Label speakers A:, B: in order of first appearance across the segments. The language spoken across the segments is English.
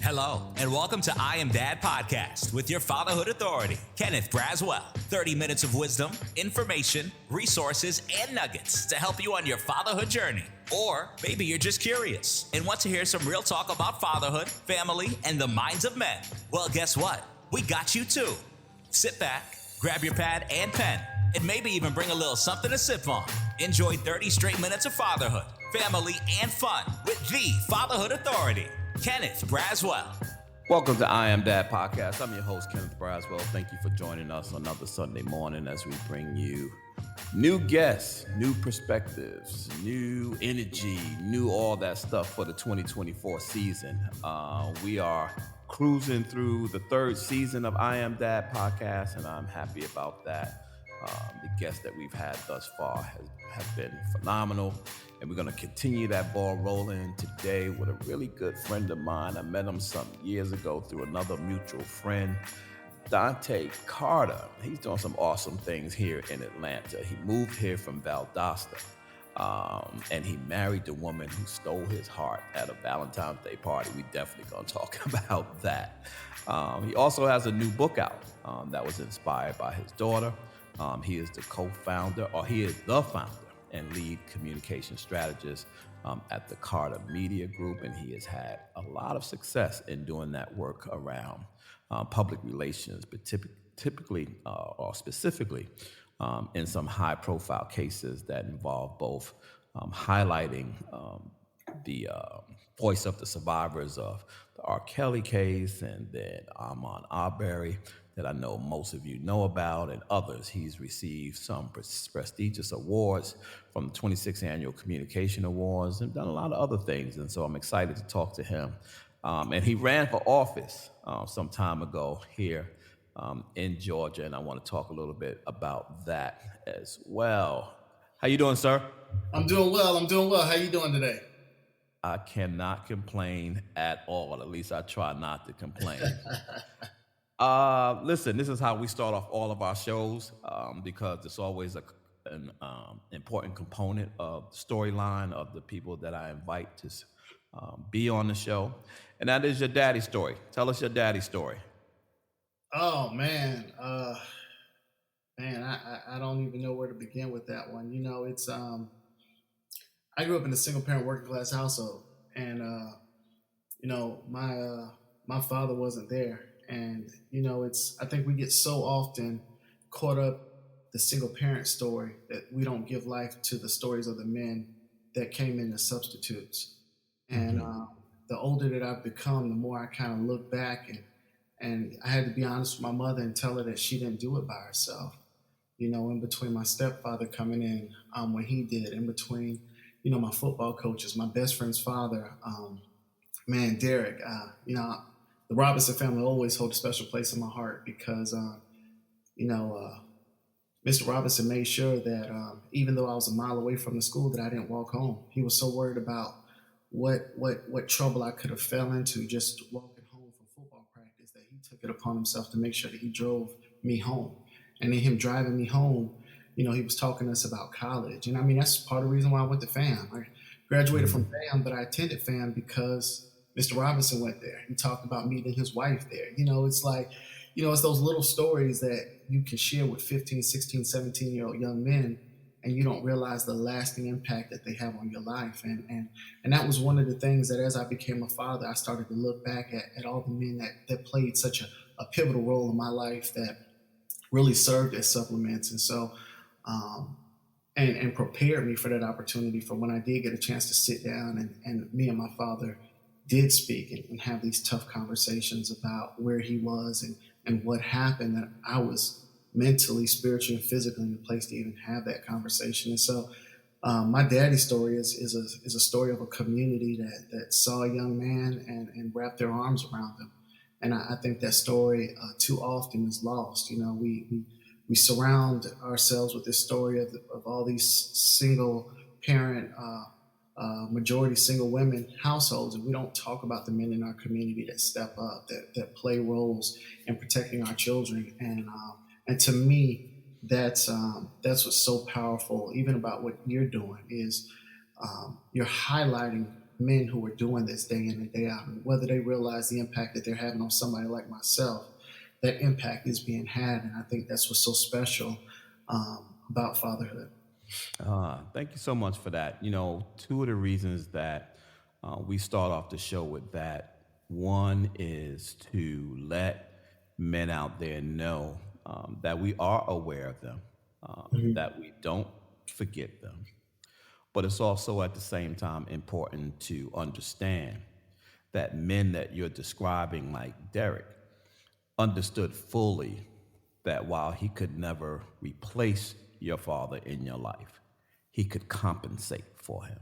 A: Hello, and welcome to I Am Dad Podcast with your fatherhood authority, Kenneth Braswell. 30 minutes of wisdom, information, resources, and nuggets to help you on your fatherhood journey. Or maybe you're just curious and want to hear some real talk about fatherhood, family, and the minds of men. Well, guess what? We got you too. Sit back, grab your pad and pen, and maybe even bring a little something to sip on. Enjoy 30 straight minutes of fatherhood, family, and fun with the Fatherhood Authority, Kenneth Braswell.
B: Welcome to I Am Dad Podcast. I'm your host, Kenneth Braswell. Thank you for joining us on another Sunday morning as we bring you new guests, new perspectives, new energy, new all that stuff for the 2024 season. We are cruising through the third season of I Am Dad Podcast, and I'm happy about that. The guests that we've had thus far have been phenomenal, and we're going to continue that ball rolling today with a really good friend of mine. I met him some years ago through another mutual friend, Dontaye Carter. He's doing some awesome things here in Atlanta. He moved here from Valdosta, and he married the woman who stole his heart at a Valentine's Day party. We definitely going to talk about that. He also has a new book out that was inspired by his daughter. He is the co-founder, or he is the founder and lead communication strategist at the Carter Media Group, and he has had a lot of success in doing that work around public relations, but typically or specifically in some high-profile cases that involve both highlighting the voice of the survivors of the R. Kelly case, and then Ahmaud Arbery, that I know most of you know about, and others. He's received some prestigious awards from the 26th Annual Communication Awards and done a lot of other things. And so I'm excited to talk to him. And he ran for office some time ago here in Georgia, and I want to talk a little bit about that as well. How you doing, sir?
C: I'm doing well. How you doing today?
B: I cannot complain at all. At least I try not to complain. Listen, this is how we start off all of our shows because it's always an important component of the storyline of the people that I invite to be on the show. And that is your daddy story. Tell us your daddy story.
C: Oh, man. I don't even know where to begin with that one. You know, it's I grew up in a single parent working class household, and you know, my father wasn't there. And, you know, I think we get so often caught up the single parent story that we don't give life to the stories of the men that came in as substitutes. And the older that I've become, the more I kind of look back, and I had to be honest with my mother and tell her that she didn't do it by herself. You know, in between my stepfather coming in when he did, in between, you know, my football coaches, my best friend's father, Derek, you know, the Robinson family always hold a special place in my heart because, you know, Mr. Robinson made sure that even though I was a mile away from the school, that I didn't walk home. He was so worried about what trouble I could have fell into just walking home from football practice that he took it upon himself to make sure that he drove me home. And in him driving me home, you know, he was talking to us about college. And I mean, that's part of the reason why I went to FAM. I graduated from FAM, but I attended FAM because Mr. Robinson went there. He talked about meeting his wife there. You know, it's like, you know, it's those little stories that you can share with 15, 16, 17-year-old young men, and you don't realize the lasting impact that they have on your life. And that was one of the things that as I became a father, I started to look back at all the men that played such a pivotal role in my life that really served as supplements. And so, and prepared me for that opportunity for when I did get a chance to sit down and me and my father did speak and have these tough conversations about where he was and what happened, that I was mentally, spiritually, and physically in a place to even have that conversation. And so my daddy's story is a story of a community that saw a young man and wrapped their arms around him. And I think that story too often is lost. You know, we surround ourselves with this story of all these single parent majority single women households, and we don't talk about the men in our community that step up, that play roles in protecting our children. And to me, that's what's so powerful, even about what you're doing, is you're highlighting men who are doing this day in and day out, and whether they realize the impact that they're having on somebody like myself, that impact is being had, and I think that's what's so special about fatherhood.
B: Thank you so much for that. Two of the reasons that we start off the show with that, one is to let men out there know that we are aware of them,
C: Mhm.
B: that we don't forget them. But it's also at the same time important to understand that men that you're describing, like Derek, understood fully that while he could never replace your father in your life, he could compensate for him.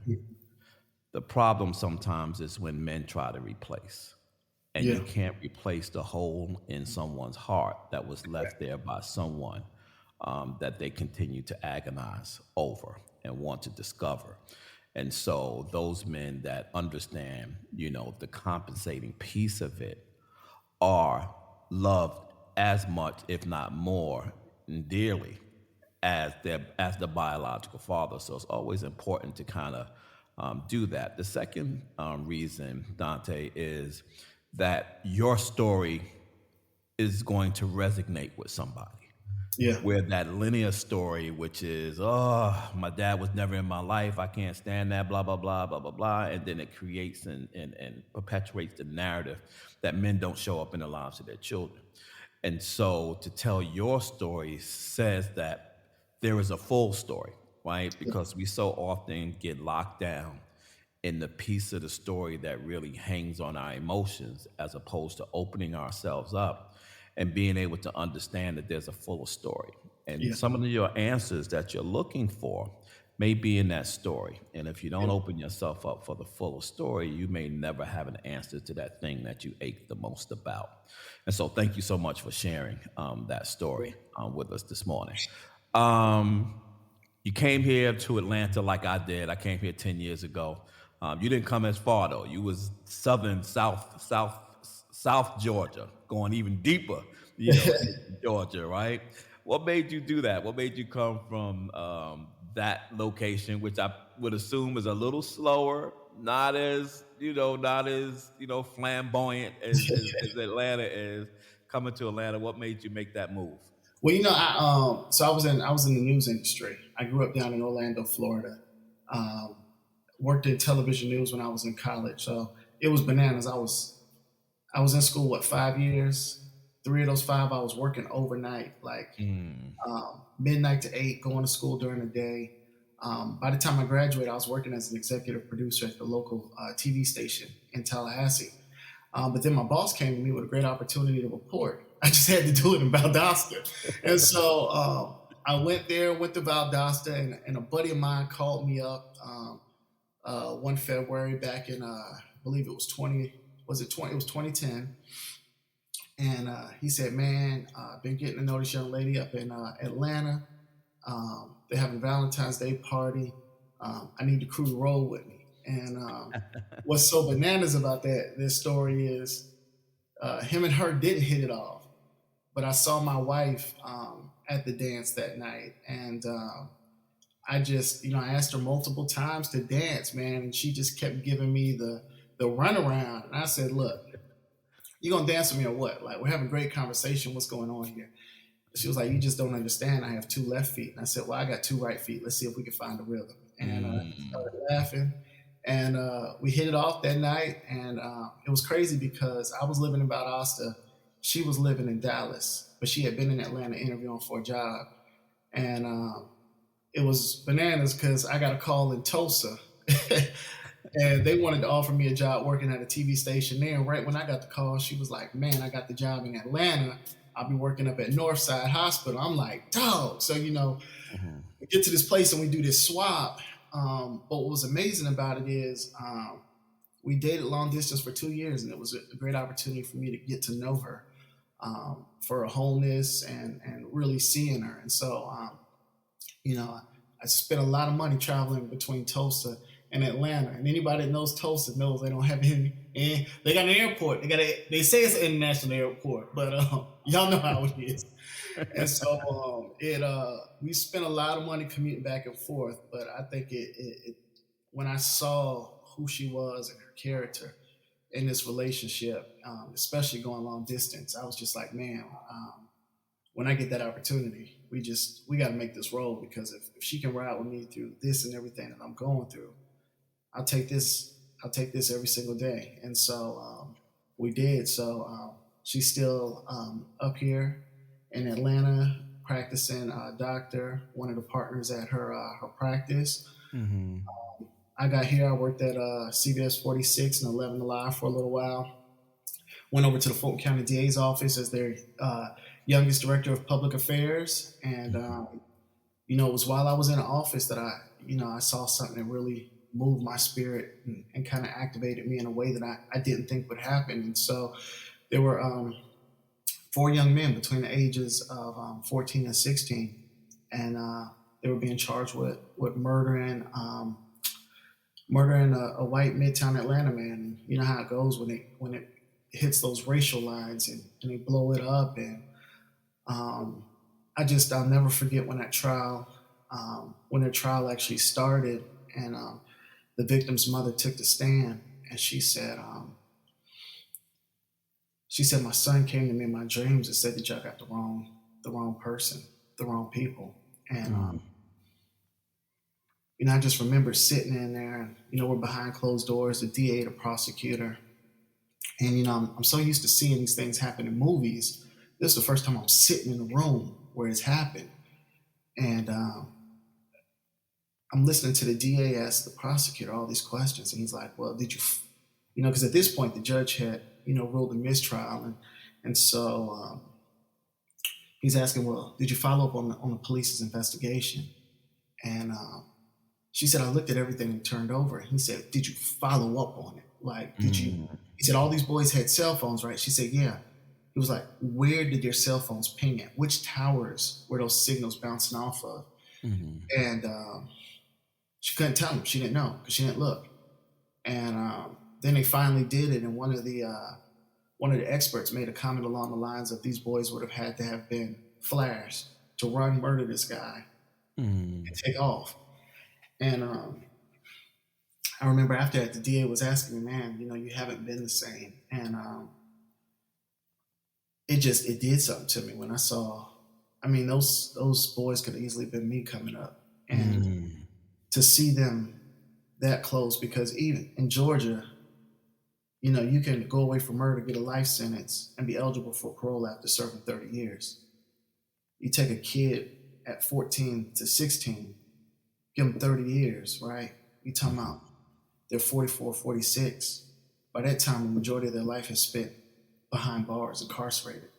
B: The problem sometimes is when men try to replace, and
C: Yeah,
B: you can't replace the hole in someone's heart that was left there by someone that they continue to agonize over and want to discover. And so, those men that understand, the compensating piece of it are loved as much, if not more, and dearly as the biological father. So it's always important to kind of do that. The second reason, Dante, is that your story is going to resonate with somebody.
C: yeah,
B: Where that linear story, which is, oh, my dad was never in my life, I can't stand that, blah, blah, blah, blah, blah, blah. And then it creates and perpetuates the narrative that men don't show up in the lives of their children. And so to tell your story says that there is a full story, right?
C: yeah,
B: Because we so often get locked down in the piece of the story that really hangs on our emotions, as opposed to opening ourselves up and being able to understand that there's a fuller story. And
C: yeah,
B: some of your answers that you're looking for may be in that story. And if you don't
C: yeah,
B: open yourself up for the fuller story, you may never have an answer to that thing that you ache the most about. And so, thank you so much for sharing that
C: yeah.
B: story with us this morning. Um, you came here to Atlanta like I did. I came here 10 years ago. You didn't come as far though. You was south Georgia, going even deeper, into Georgia, right? What made you do that? What made you come from that location, which I would assume is a little slower, not as flamboyant as Atlanta is. Coming to Atlanta, what made you make that move?
C: Well, so I was in the news industry. I grew up down in Orlando, Florida. Um, Worked in television news when I was in college, so it was bananas. I was in school, what, 5 years? 3 of those 5 I was working overnight, like
B: Mm.
C: midnight to 8, going to school during the day. By the time I graduated, I was working as an executive producer at the local TV station in Tallahassee. But then my boss came to me with a great opportunity to report. I just had to do it in Valdosta. And so I went there, went to Valdosta, and a buddy of mine called me up one February back in, I believe it was 20, it was 2010. And he said, man, I've been getting to know this young lady up in Atlanta. They're having a Valentine's Day party. I need the crew to roll with me. And what's so bananas about this story is him and her didn't hit it off, but I saw my wife at the dance that night, and I just, I asked her multiple times to dance, man, and she just kept giving me the runaround. And I said, "Look, you gonna dance with me or what? Like, we're having a great conversation. What's going on here?" She was like, "You just don't understand. I have 2 left feet." And I said, "Well, I got 2 right feet. Let's see if we can find a rhythm." And
B: Mm.
C: started laughing, and we hit it off that night. And it was crazy because I was living in Valdosta, she was living in Dallas, but she had been in Atlanta interviewing for a job, and it was bananas because I got a call in Tulsa. And they wanted to offer me a job working at a TV station there. And right when I got the call, she was like, "Man, I got the job in Atlanta. I'll be working up at Northside Hospital." I'm like, "Dog." So,
B: Mhm.
C: we get to this place and we do this swap. But what was amazing about it is we dated long distance for 2 years, and it was a great opportunity for me to get to know her for her wholeness and really seeing her. And so, you know, I spent a lot of money traveling between Tulsa and Atlanta. And anybody that knows Tulsa knows they don't have any. And they got an airport. They say it's an international airport, but y'all know how it is. And so it we spent a lot of money commuting back and forth. But I think it when I saw who she was and her character in this relationship, especially going long distance. I was just like, man, when I get that opportunity, we got to make this roll, because if she can ride with me through this and everything that I'm going through, I'll take this. I'll take this every single day. And so we did. So she's still up here in Atlanta practicing doctor, one of the partners at her practice.
B: Mm-hmm.
C: I got here. I worked at CBS 46 and 11 Alive for a little while. Went over to the Fulton County DA's office as their youngest director of public affairs. And, it was while I was in the office that I saw something that really moved my spirit and kind of activated me in a way that I didn't think would happen. And so there were 4 young men between the ages of 14 and 16. And they were being charged with murdering a white Midtown Atlanta man. You know how it goes when it hits those racial lines and they blow it up. And I'll never forget when their trial actually started, and the victim's mother took the stand, and she said, my son came to me in my dreams and said that y'all got the wrong person, the wrong people. And I just remember sitting in there, and we're behind closed doors, the DA, the prosecutor, and I'm so used to seeing these things happen in movies. This is the first time I'm sitting in a room where it's happened, and I'm listening to the DA ask the prosecutor all these questions, and he's like, "Well, did you, because at this point the judge had ruled a mistrial, and so he's asking, well, did you follow up on the police's investigation?" And she said, "I looked at everything and turned over." And he said, "Did you follow up on it? Like, did you?" He said, "All these boys had cell phones, right?" She said, "Yeah." He was like, "Where did their cell phones ping at? Which towers were those signals bouncing off of?"
B: Mm-hmm.
C: And she couldn't tell him. She didn't know because she didn't look. And then they finally did it, and one of the experts made a comment along the lines of, these boys would have had to have been flashed to run, murder this guy, and take off. And I remember after that, the DA was asking me, "Man, you haven't been the same." And it did something to me when I saw. I mean, those boys could have easily been me coming up, and to see them that close, because even in Georgia, you can go away for murder, get a life sentence, and be eligible for parole after serving 30 years. You take a kid at 14 to 16, give them 30 years, right? You talking about they're 44, 46. By that time, the majority of their life is spent behind bars, incarcerated.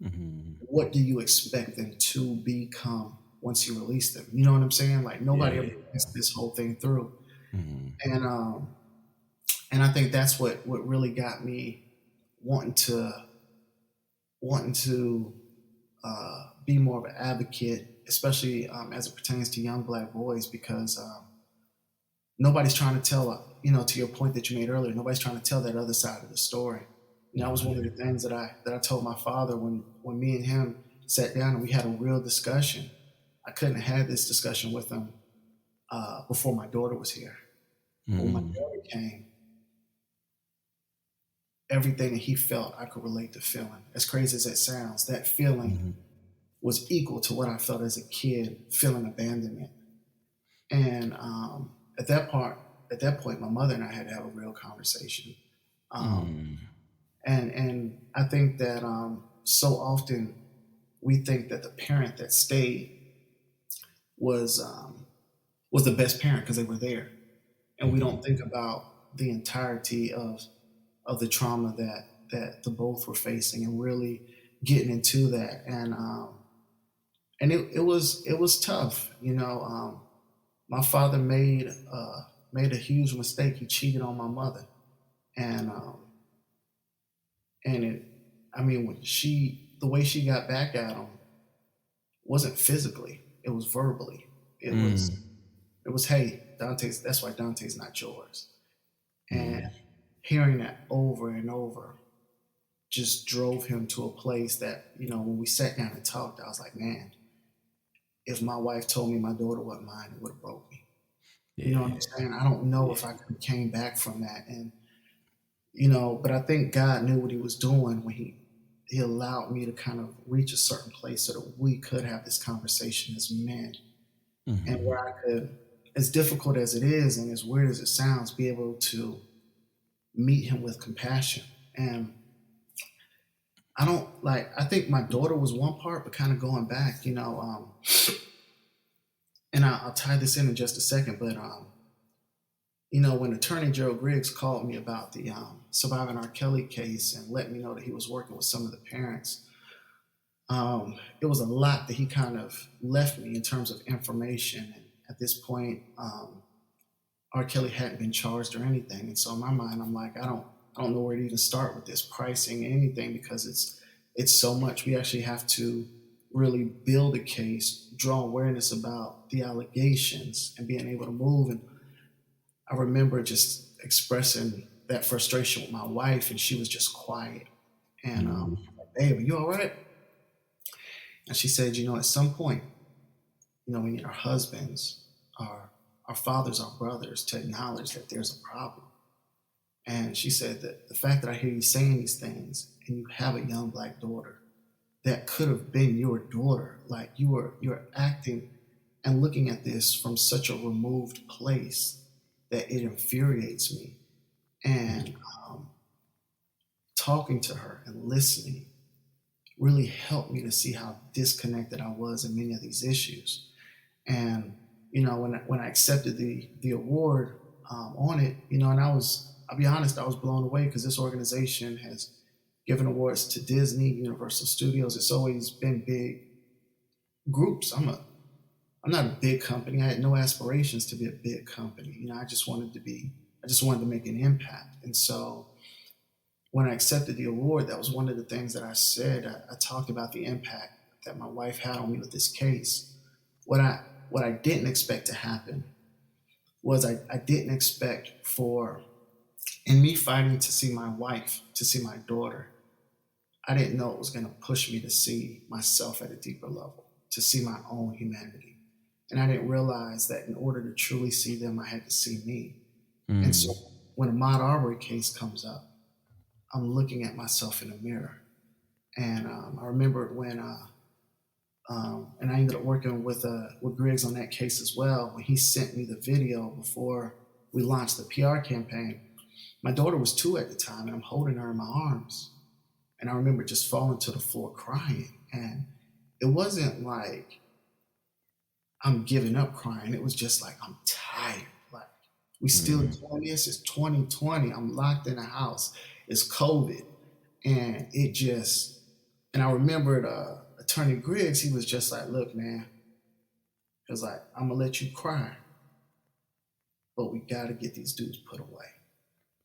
B: Mm-hmm.
C: What do you expect them to become once you release them? You know what I'm saying? Like, nobody ever thinks this whole thing through. Mm-hmm. And I think that's what really got me wanting to be more of an advocate, especially as it pertains to young Black boys, because nobody's trying to tell, to your point that you made earlier, nobody's trying to tell that other side of the story. That was one of the things that I told my father when me and him sat down and we had a real discussion. I couldn't have had this discussion with him before my daughter was here. But when my daughter came, everything that he felt, I could relate to feeling. As crazy as that sounds, that feeling was equal to what I felt as a kid, feeling abandonment. And at that point, my mother and I had to have a real conversation. And I think that so often we think that the parent that stayed was the best parent because they were there, and we don't think about the entirety of the trauma that the both were facing, and really getting into that. And it was tough. My father made a huge mistake. He cheated on my mother, and the way she got back at him wasn't physically, it was verbally. It was, "Hey, Dante's, that's why Dante's not yours." And hearing that over and over just drove him to a place that, when we sat down and talked, I was like, man, if my wife told me my daughter wasn't mine, it would have broke me. You know what
B: Yeah.
C: I'm saying? I don't know if I could have came back from that. And, you know, but I think God knew what he was doing when he allowed me to kind of reach a certain place so that we could have this conversation as men, and
B: Mm-hmm.
C: where I could, as difficult as it is and as weird as it sounds, be able to meet him with compassion. And I don't like, I think my daughter was one part, but kind of going back, you know, and I'll tie this in just a second, but, you know, when attorney Gerald Griggs called me about the surviving R. Kelly case and let me know that he was working with some of the parents, it was a lot that he kind of left me in terms of information. And at this point, R. Kelly hadn't been charged or anything, and so in my mind, I'm like, I don't know where to even start with this pricing anything because it's so much. We actually have to really build a case, draw awareness about the allegations, and being able to move. And I remember just expressing that frustration with my wife, and she was just quiet. And like, babe, are you all right? And she said, you know, at some point, you know, we need our husbands, our fathers, our brothers to acknowledge that there's a problem. And she said that the fact that I hear you saying these things and you have a young black daughter that could have been your daughter, like you're acting and looking at this from such a removed place that it infuriates me. And talking to her and listening really helped me to see how disconnected I was in many of these issues. And you know, when I accepted the award on it, you know, and I'll be honest, I was blown away because this organization has given awards to Disney, Universal Studios. It's always been big groups. I'm not a big company. I had no aspirations to be a big company. You know, I just wanted to make an impact. And so when I accepted the award, that was one of the things that I said. I talked about the impact that my wife had on me with this case. What I didn't expect to happen was I didn't expect for, in me fighting to see my wife, to see my daughter, I didn't know it was going to push me to see myself at a deeper level, to see my own humanity. And I didn't realize that in order to truly see them, I had to see me. And so when a Ahmaud Arbery case comes up, I'm looking at myself in the mirror. And I remember when, and I ended up working with Griggs on that case as well. When he sent me the video before we launched the PR campaign, my daughter was 2 at the time, and I'm holding her in my arms. And I remember just falling to the floor crying. And it wasn't like I'm giving up crying. It was just like, I'm tired. Like, we still doing this. It's 2020. I'm locked in a house. It's COVID. And and I remembered Attorney Griggs, he was just like, look, man, he was like, I'm going to let you cry, but we got to get these dudes put away.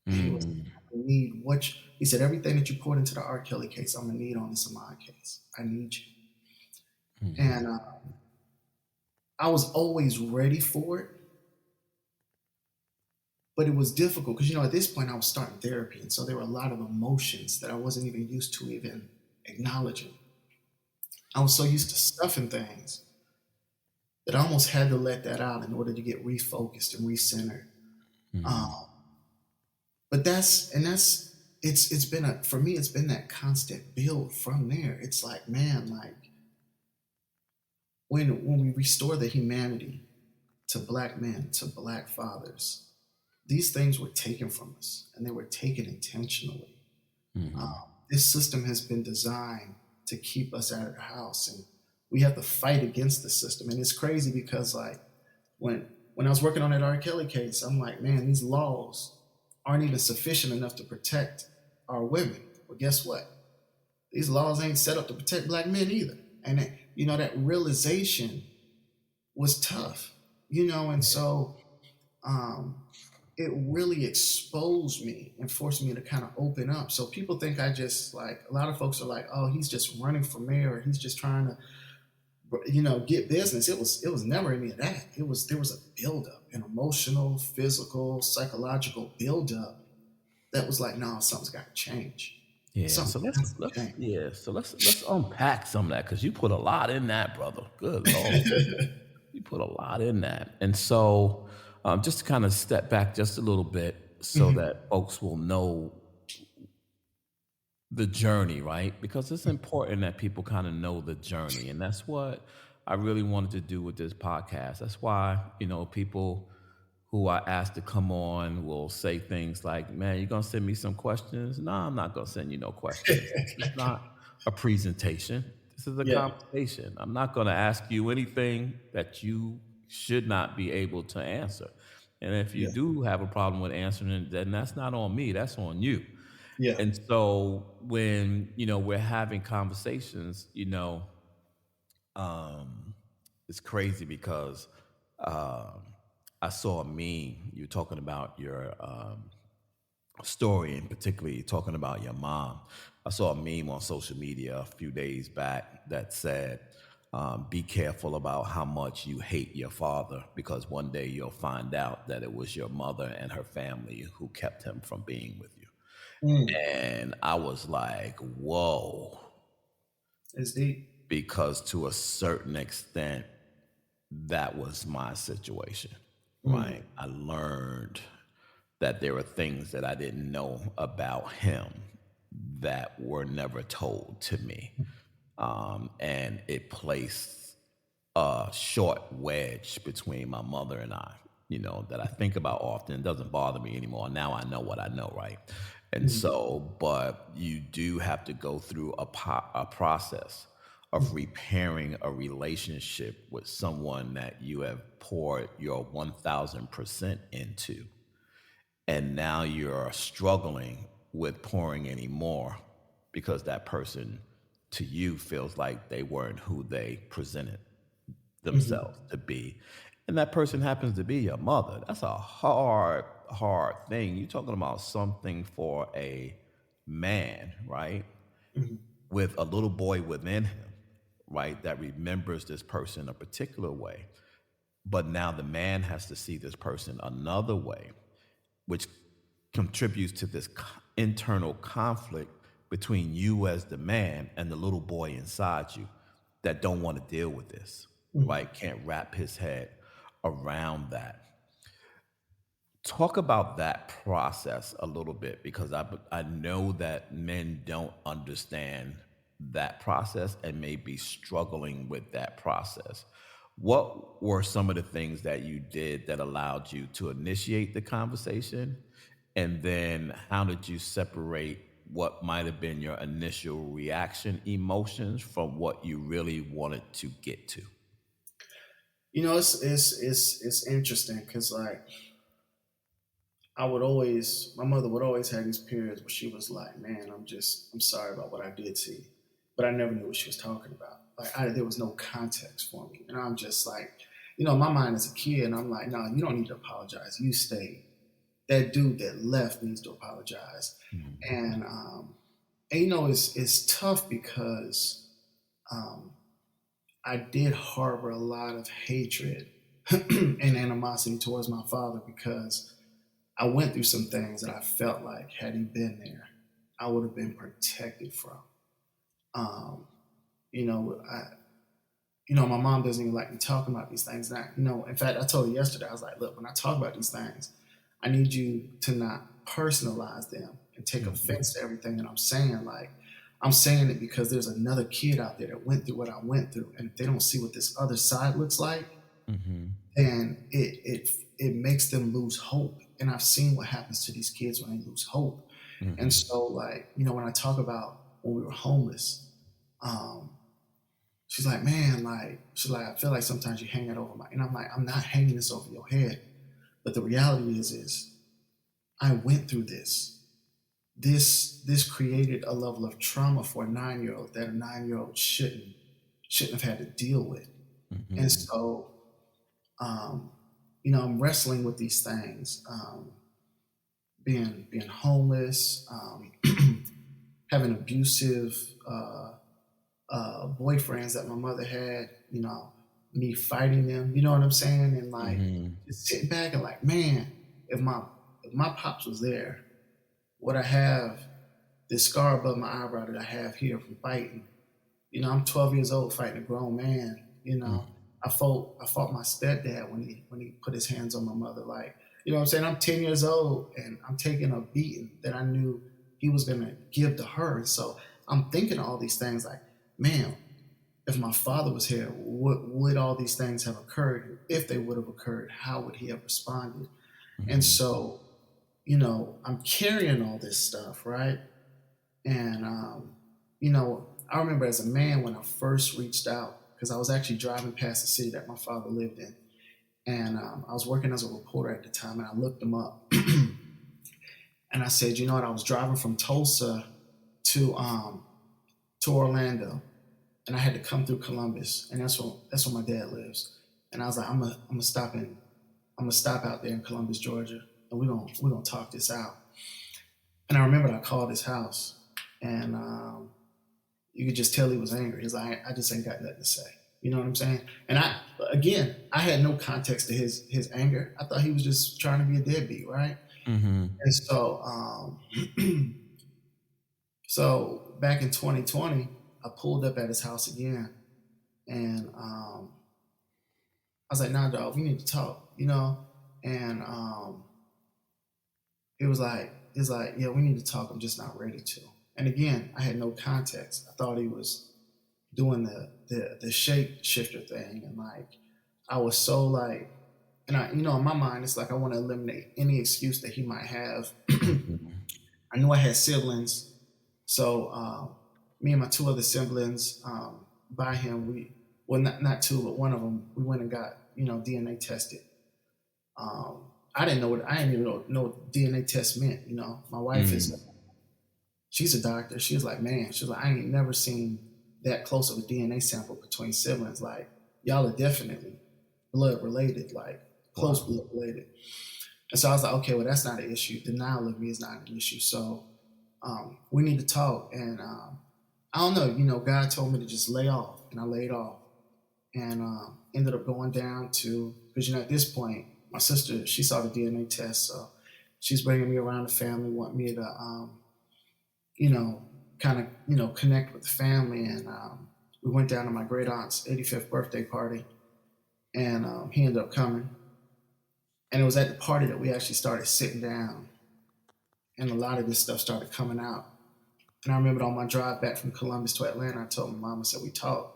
C: And he was like, he said, everything that you poured into the R. Kelly case, I'm going to need on this Ahmaud case. I need you. And I was always ready for it, but it was difficult because, you know, at this point I was starting therapy. And so there were a lot of emotions that I wasn't even used to even acknowledging. I was so used to stuffing things that I almost had to let that out in order to get refocused and recentered. But it's been for me, it's been that constant build from there. It's like, man, like when we restore the humanity to black men, to black fathers, these things were taken from us and they were taken intentionally. This system has been designed to keep us out of the house, and we have to fight against the system. And it's crazy because like when I was working on that R. Kelly case, I'm like, man, these laws aren't even sufficient enough to protect our women. Well, guess what? These laws ain't set up to protect black men either. And you know, that realization was tough, you know, and so it really exposed me and forced me to kind of open up. So people think I just like, a lot of folks are like, oh, he's just running for mayor, or he's just trying to, you know, get business. It was never any of that. There was a buildup, an emotional, physical, psychological buildup that was like, no, something's got to change.
B: Yeah. So let's unpack some of that, because you put a lot in that, brother. Good Lord. You put a lot in that. And so just to kind of step back just a little bit so that folks will know the journey, right? Because it's important that people kind of know the journey. And that's what I really wanted to do with this podcast. That's why, people who I asked to come on will say things like, man, you're going to send me some questions? No, I'm not going to send you no questions. This is not a presentation. This is a
C: Yeah.
B: conversation. I'm not going to ask you anything that you should not be able to answer. And if you
C: Yeah.
B: do have a problem with answering it, then that's not on me. That's on you.
C: Yeah.
B: And so when, we're having conversations, it's crazy because um, I saw a meme. You talking about your story, and particularly talking about your mom. I saw a meme on social media a few days back that said, be careful about how much you hate your father, because one day you'll find out that it was your mother and her family who kept him from being with you.
C: Mm.
B: And I was like, whoa,
C: It's deep.
B: because to a certain extent, that was my situation,
C: Mm.
B: right? I learned that there were things that I didn't know about him that were never told to me. And it placed a short wedge between my mother and I, that I think about often. It doesn't bother me anymore. Now I know what I know, right? And
C: Mm.
B: so, but you do have to go through a process of
C: Mm.
B: repairing a relationship with someone that you have poured your 1000% into. And now you're struggling with pouring any more because that person to you feels like they weren't who they presented
C: Mhm.
B: themselves to be. And that person happens to be your mother. That's a hard, hard thing. You're talking about something for a man, right?
C: Mhm.
B: With a little boy within him, right? That remembers this person a particular way. But now the man has to see this person another way, which contributes to this internal conflict between you as the man and the little boy inside you that don't want to deal with this,
C: Mhm.
B: right? Can't wrap his head around that. Talk about that process a little bit, because I know that men don't understand that process and may be struggling with that process. What were some of the things that you did that allowed you to initiate the conversation? And then how did you separate what might have been your initial reaction emotions from what you really wanted to get to?
C: It's interesting because like my mother would always have these periods where she was like, "Man, I'm sorry about what I did to you," but I never knew what she was talking about. There was no context for me, and I'm just like, my mind as a kid, and I'm like, "No, you don't need to apologize. You stayed. That dude that left needs to apologize."
B: Mhm.
C: And it's tough because um, I did harbor a lot of hatred and animosity towards my father because I went through some things that I felt like had he been there, I would have been protected from. Um, you know, I, my mom doesn't even like me talking about these things. And in fact, I told her yesterday, I was like, look, when I talk about these things, I need you to not personalize them and take
B: Mhm.
C: offense to everything that I'm saying. Like, I'm saying it because there's another kid out there that went through what I went through. And if they don't see what this other side looks like,
B: Mhm.
C: then it makes them lose hope. And I've seen what happens to these kids when they lose hope. And
B: Mhm.
C: so, like, when I talk about when we were homeless, um, she's like, man, I feel like sometimes you hang it over my, and I'm like, I'm not hanging this over your head. But the reality is I went through this. This created a level of trauma for a 9-year old that a 9-year old shouldn't have had to deal with. And
B: Mhm.
C: so, um, I'm wrestling with these things, being homeless, having abusive boyfriends that my mother had, me fighting them, you know what I'm saying? And like
B: Mhm.
C: just sitting back and like, man, if my pops was there, would I have this scar above my eyebrow that I have here from fighting? I'm 12 years old fighting a grown man,
B: Mhm.
C: I fought my stepdad when he put his hands on my mother. Like, you know what I'm saying? I'm 10 years old and I'm taking a beating that I knew he was gonna give to her. And so I'm thinking all these things like, man, if my father was here, would all these things have occurred? If they would have occurred, how would he have responded? And
B: Mm-hmm.
C: so, I'm carrying all this stuff, right? And I remember as a man when I first reached out because I was actually driving past the city that my father lived in, and I was working as a reporter at the time, and I looked him up, and I said, you know what? I was driving from Tulsa to Orlando, and I had to come through Columbus, and that's where my dad lives, and I was like, I'm gonna stop out there in Columbus, Georgia, and we're gonna talk this out. And I remember I called his house, and you could just tell he was angry. He's like, I just ain't got nothing to say. You know what I'm saying? And I had no context to his anger. I thought he was just trying to be a deadbeat, right?
B: Mm-hmm.
C: And so, so back in 2020, I pulled up at his house again, and I was like, "Nah, dog, we need to talk," And it was like, "Yeah, we need to talk. I'm just not ready to." And again, I had no context. I thought he was doing the shape shifter thing, and like I was so like, and in my mind, it's like I want to eliminate any excuse that he might have.
B: Mm-hmm.
C: I knew I had siblings, so me and my two other siblings, by him, not two, but one of them, we went and got DNA tested. I didn't know I didn't even know what DNA test meant. My wife
B: Mm-hmm.
C: is she's a doctor. She was like, man, she was like, I ain't never seen that close of a DNA sample between siblings. Like, y'all are definitely blood related, like close
B: Wow.
C: blood related. And so I was like, okay, well, that's not an issue. Denial of me is not an issue. So we need to talk. And I don't know, God told me to just lay off, and I laid off, and ended up going down to because at this point, my sister she saw the DNA test, so she's bringing me around the family, want me to kind of connect with the family, and we went down to my great aunt's 85th birthday party, and he ended up coming, and it was at the party that we actually started sitting down, and a lot of this stuff started coming out. And I remember on my drive back from Columbus to Atlanta, I told my mom, I said, we talked.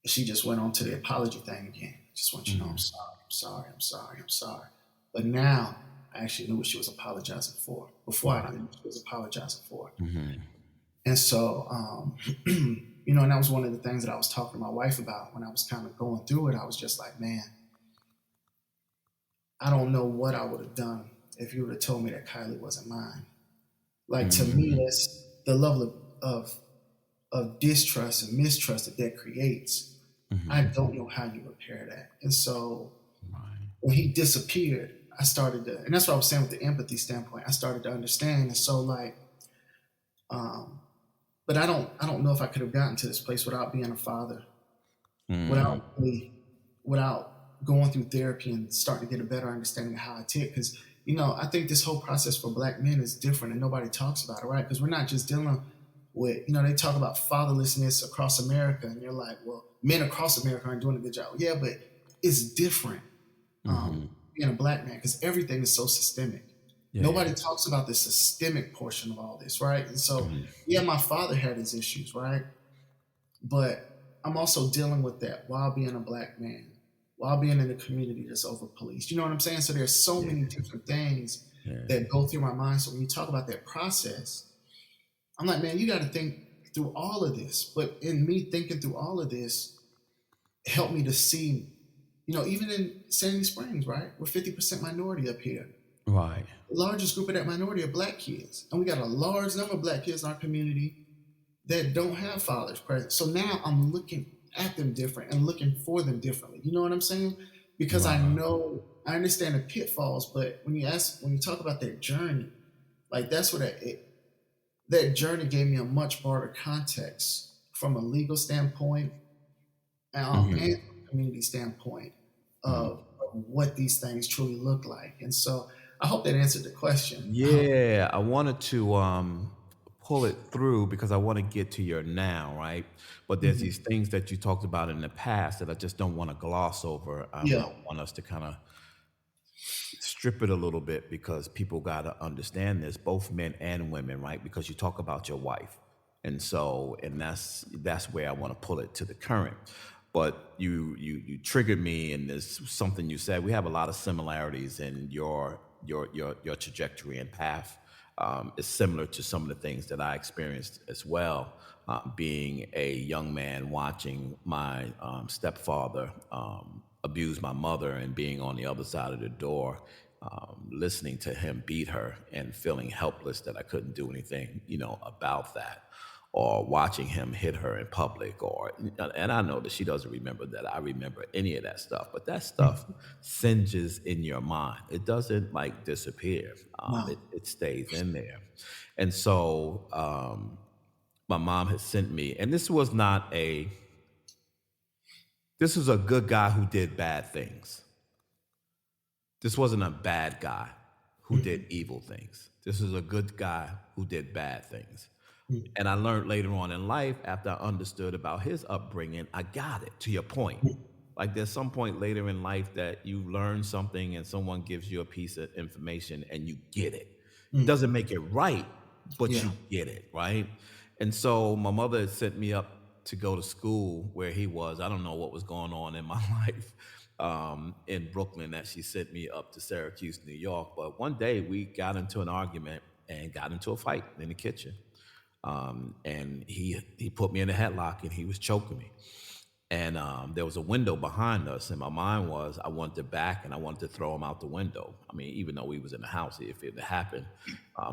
C: And she just went on to the apology thing again. Just want you to know, I'm
B: Mm-hmm.
C: sorry, I'm sorry, I'm sorry, I'm sorry. But now I actually knew what she was apologizing for. Before I
B: Wow.
C: didn't know what she was apologizing for.
B: Mm-hmm.
C: And so, and that was one of the things that I was talking to my wife about when I was kind of going through it. I was just like, man, I don't know what I would have done if you would have told me that Kylie wasn't mine. Like to me,
B: Mm-hmm.
C: that's the level of distrust and mistrust that creates. I
B: Mm-hmm.
C: don't know how you repair that. And so
B: Right.
C: when he disappeared, I started to, and that's what I was saying with the empathy standpoint. I started to understand. And so like, um, but I don't know if I could have gotten to this place without being a father,
B: Mm-hmm.
C: without really, without going through therapy and starting to get a better understanding of how I tick. Because I think this whole process for Black men is different, and nobody talks about it, right? Because we're not just dealing with, they talk about fatherlessness across America, and you're like, well, men across America aren't doing a good job. Yeah, but it's different
B: Mm-hmm.
C: being a Black man because everything is so systemic.
B: Yeah.
C: Nobody talks about the systemic portion of all this, right? And so,
B: Mm-hmm.
C: yeah, my father had his issues, right? But I'm also dealing with that while being a Black man, while being in a community that's over policed. You know what I'm saying? So there's so
B: Yeah.
C: many different things
B: Yeah.
C: that go through my mind. So when you talk about that process, I'm like, man, you got to think through all of this. But in me thinking through all of this, helped me to see, even in Sandy Springs, right? We're 50% minority up here.
B: Right.
C: The largest group of that minority are Black kids. And we got a large number of Black kids in our community that don't have fathers present. So now I'm looking at them different and looking for them differently. You know what I'm saying? Because
B: Wow.
C: I understand the pitfalls, but when you talk about that journey, like that's what that journey gave me a much broader context from a legal standpoint and
B: Mm-hmm.
C: from a community standpoint
B: Mm-hmm.
C: of what these things truly look like. And so I hope that answered the question.
B: Yeah, I wanted to pull it through because I want to get to your now, right? But there's these things that you talked about in the past that I just don't want to gloss over. I
C: Yeah.
B: want us to kind of strip it a little bit because people got to understand this, both men and women, right? Because you talk about your wife. And so, and that's where I want to pull it to the current. But you triggered me, and there's something you said. We have a lot of similarities in your trajectory and path. Is similar to some of the things that I experienced as well. Being a young man watching my stepfather abuse my mother and being on the other side of the door, listening to him beat her and feeling helpless that I couldn't do anything, about that, or watching him hit her in public, and I know that she doesn't remember that I remember any of that stuff, but that stuff singes in your mind. It doesn't like disappear.
C: No.
B: It stays in there. And so my mom had sent me, and this was a good guy who did bad things. This wasn't a bad guy who did evil things. This was a good guy who did bad things. And I learned later on in life, after I understood about his upbringing, I got it, to your point. Like there's some point later in life that you learn something and someone gives you a piece of information and you get it. Doesn't make it right, but
C: Yeah.
B: you get it, right? And so my mother had sent me up to go to school where he was. I don't know what was going on in my life in Brooklyn that she sent me up to Syracuse, New York. But one day we got into an argument and got into a fight in the kitchen. And he put me in a headlock and he was choking me. And there was a window behind us, and my mind was I wanted to back and I wanted to throw him out the window. I mean, even though he was in the house, if it had happened,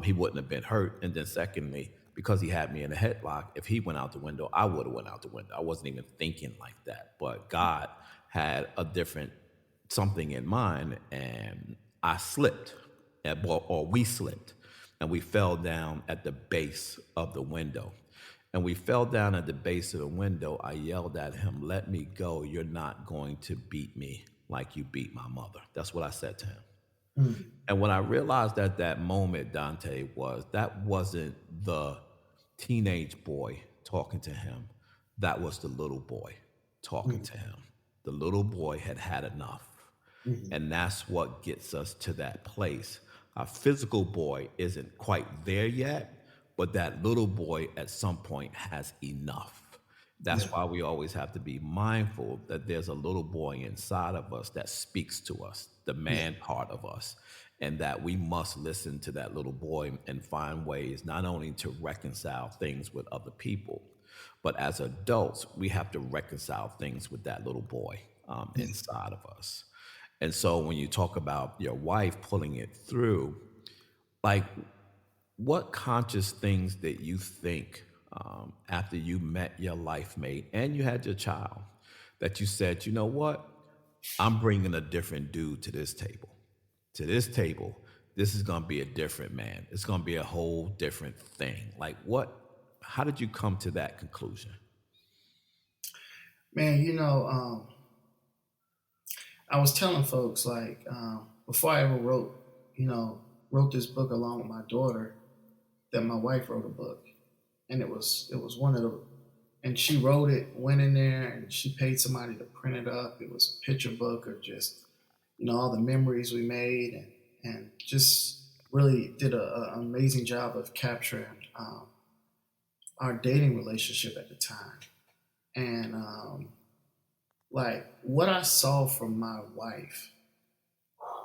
B: he wouldn't have been hurt. And then secondly, because he had me in a headlock, if he went out the window, I would have went out the window. I wasn't even thinking like that. But God had a different something in mind, and I slipped, or we slipped, and we fell down at the base of the window. And we fell down at the base of the window. I yelled at him, "Let me go. You're not going to beat me like you beat my mother." That's what I said to him. And when I realized at that moment, Dante, that wasn't the teenage boy talking to him. That was the little boy talking to him. The little boy had had enough. And that's what gets us to that place. Our physical boy isn't quite there yet, but that little boy at some point has enough. That's
C: Yeah.
B: why we always have to be mindful that there's a little boy inside of us that speaks to us, the
C: Yeah.
B: man part of us, and that we must listen to that little boy and find ways not only to reconcile things with other people, but as adults, we have to reconcile things with that little boy inside of us. And so when you talk about your wife pulling it through, like what conscious things did you think after you met your life mate and you had your child that you said, you know what? I'm bringing a different dude to this table. To this table, this is going to be a different man. It's going to be a whole different thing. Like how did you come to that conclusion?
C: Man, I was telling folks like before I ever wrote this book along with my daughter, that my wife wrote a book, and it was one of the, and she wrote it, went in there, and she paid somebody to print it up. It was a picture book of just all the memories we made, and just really did an amazing job of capturing our dating relationship at the time, and like what I saw from my wife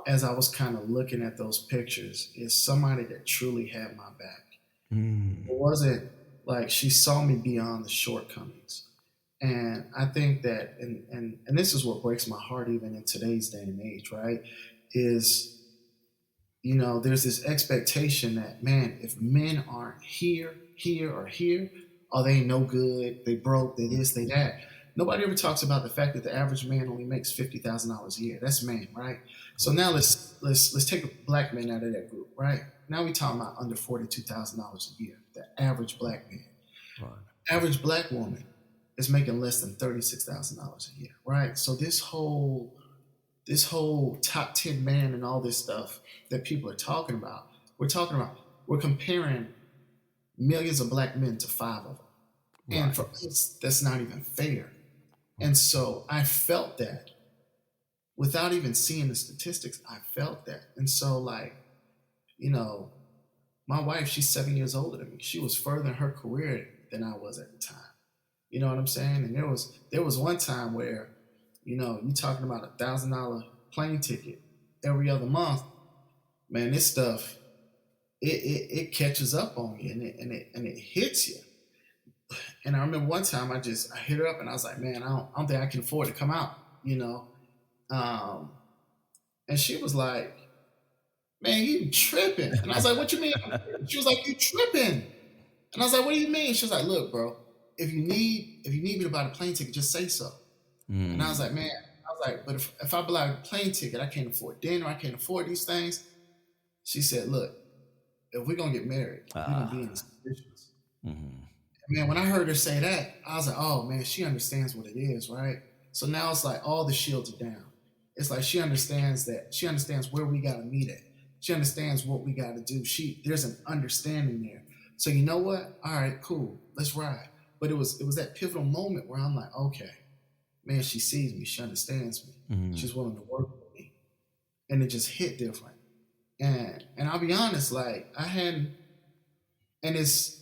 C: as I was kind of looking at those pictures is somebody that truly had my back. It wasn't like she saw me beyond the shortcomings. And I think that, and this is what breaks my heart even in today's day and age, right? Is, there's this expectation that, man, if men aren't here, or here, oh, they ain't no good, they broke, they this, they that. Nobody ever talks about the fact that the average man only makes $50,000 a year. That's man, right? So now let's take black men out of that group, right? Now we talking about under $42,000 a year. The average black man.
B: Right.
C: Average black woman is making less than $36,000 a year, right? So this whole top 10 man and all this stuff that people are talking about, we're comparing millions of black men to 5 of them. And
B: Right.
C: for us, that's not even fair. And so I felt that without even seeing the statistics, I felt that. And so, like, you know, my wife, she's 7 years older than me. She was further in her career than I was at the time. You know what I'm saying? And there was one time where, you talking about $1,000 plane ticket every other month. Man, this stuff it catches up on you and it hits you. And I remember one time I hit her up and I was like, man, I don't think I can afford to come out, Um, and she was like, man, you tripping. And I was like, what you mean? She was like, you tripping. And I was like, what do you mean? She was like, look, bro, if you need me to buy the plane ticket, just say so. And I was like, man, but if I buy a plane ticket, I can't afford dinner, I can't afford these things. She said, look, if we're gonna get married, we're gonna be in these conditions. Man, when I heard her say that, I was like, oh man, she understands what it is, right? So now it's like all the shields are down. It's like she understands where we gotta meet at. She understands what we gotta do. There's an understanding there. So you know what? All right, cool, let's ride. But it was that pivotal moment where I'm like, okay, man, she sees me, she understands me, she's willing to work with me, and it just hit different. And I'll be honest, like I hadn't, and it's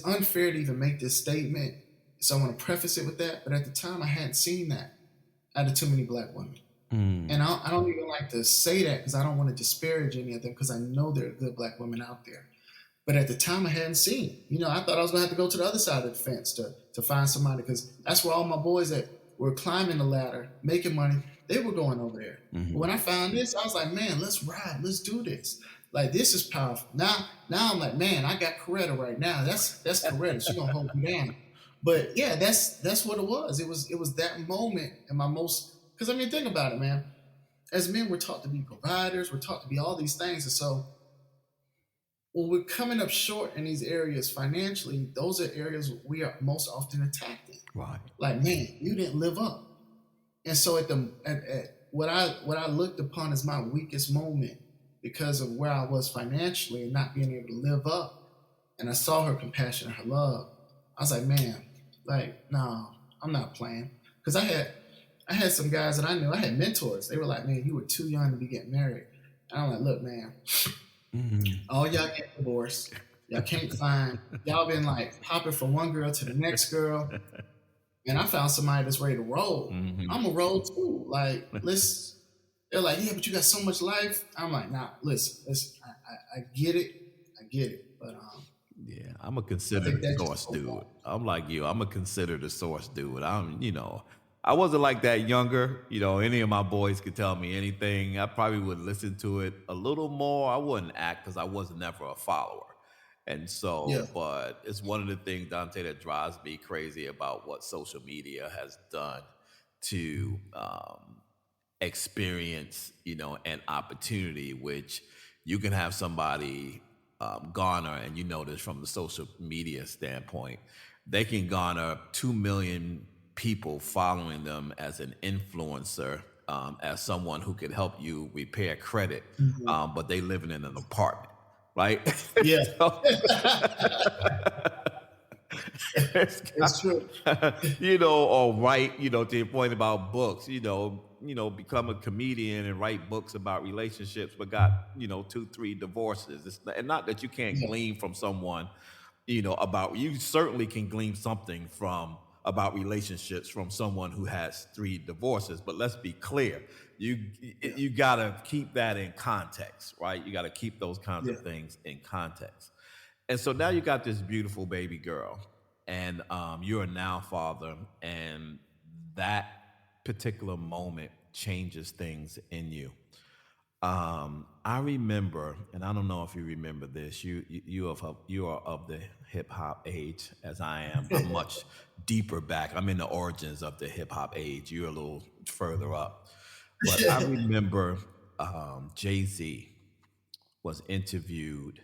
C: unfair to even make this statement, so I want to preface it with that. But at the time, I hadn't seen that out of too many black women, and I don't even like to say that because I don't want to disparage any of them because I know there are good black women out there. But at the time, I hadn't seen. I thought I was gonna have to go to the other side of the fence to find somebody because that's where all my boys that were climbing the ladder, making money, they were going over there. But when I found this, I was like, man, let's ride, let's do this. Like this is powerful. Now I'm like, man, I got Coretta right now. That's Coretta. She's gonna hold me down. But yeah, that's what it was. It was that moment and my most, because I mean, think about it, man. As men, we're taught to be providers, we're taught to be all these things. And so when we're coming up short in these areas financially, those are areas we are most often attacked in.
B: Right.
C: Like, man, you didn't live up. And so at what I looked upon as my weakest moment because of where I was financially and not being able to live up, and I saw her compassion and her love, I was like, man, like, no, I'm not playing. Because I had some guys that I knew, I had mentors. They were like, man, you were too young to be getting married. And I'm like, look, man, all y'all get divorced. Y'all can't find, y'all been like hopping from one girl to the next girl. And I found somebody that's ready to roll. I'm a roll too. Like, they're like, yeah, but you got so much life. I'm like, nah, listen, I get it. But
B: yeah, I'm a considered source dude. I'm like you. I'm a considered a source dude. I wasn't like that younger. Any of my boys could tell me anything. I probably would listen to it a little more. I wouldn't act because I was never a follower. And so,
C: yeah,
B: but it's one of the things, Dante, that drives me crazy about what social media has done to experience, an opportunity, which you can have somebody garner, and this from the social media standpoint, they can garner 2 million people following them as an influencer, as someone who could help you repair credit, but they living in an apartment. Right?
C: yeah,
B: So,
C: it's true.
B: or write, to your point about books, become a comedian and write books about relationships, but got, 2, 3 divorces. And not that you can't
C: Yeah,
B: glean from someone, you certainly can glean something about relationships from someone who has 3 divorces. But let's be clear, you gotta keep that in context, right? You gotta keep those kinds
C: yeah,
B: of things in context. And so now you got this beautiful baby girl, and you're a now father, and that particular moment changes things in you. I remember, and I don't know if you remember this. You are of the hip hop age, as I am. I'm much deeper back. I'm in the origins of the hip hop age. You're a little further up, but I remember Jay-Z was interviewed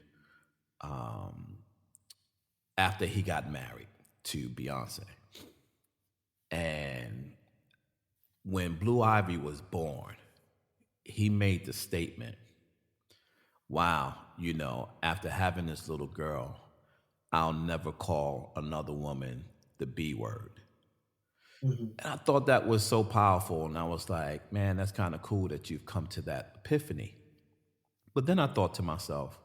B: after he got married to Beyonce, and when Blue Ivy was born, he made the statement, wow, after having this little girl, I'll never call another woman the B word.
C: Hmm.
B: And I thought that was so powerful. And I was like, man, that's kind of cool that you've come to that epiphany. But then I thought to myself,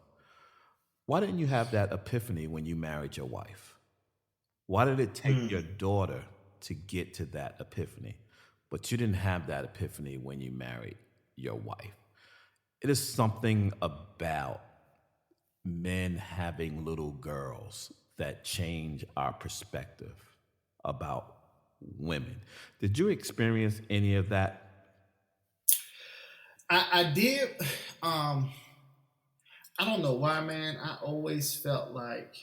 B: why didn't you have that epiphany when you married your wife? Why did it take your daughter to get to that epiphany? But you didn't have that epiphany when you married your wife. It is something about men having little girls that change our perspective about women. Did you experience any of that?
C: I did. I don't know why, man. I always felt like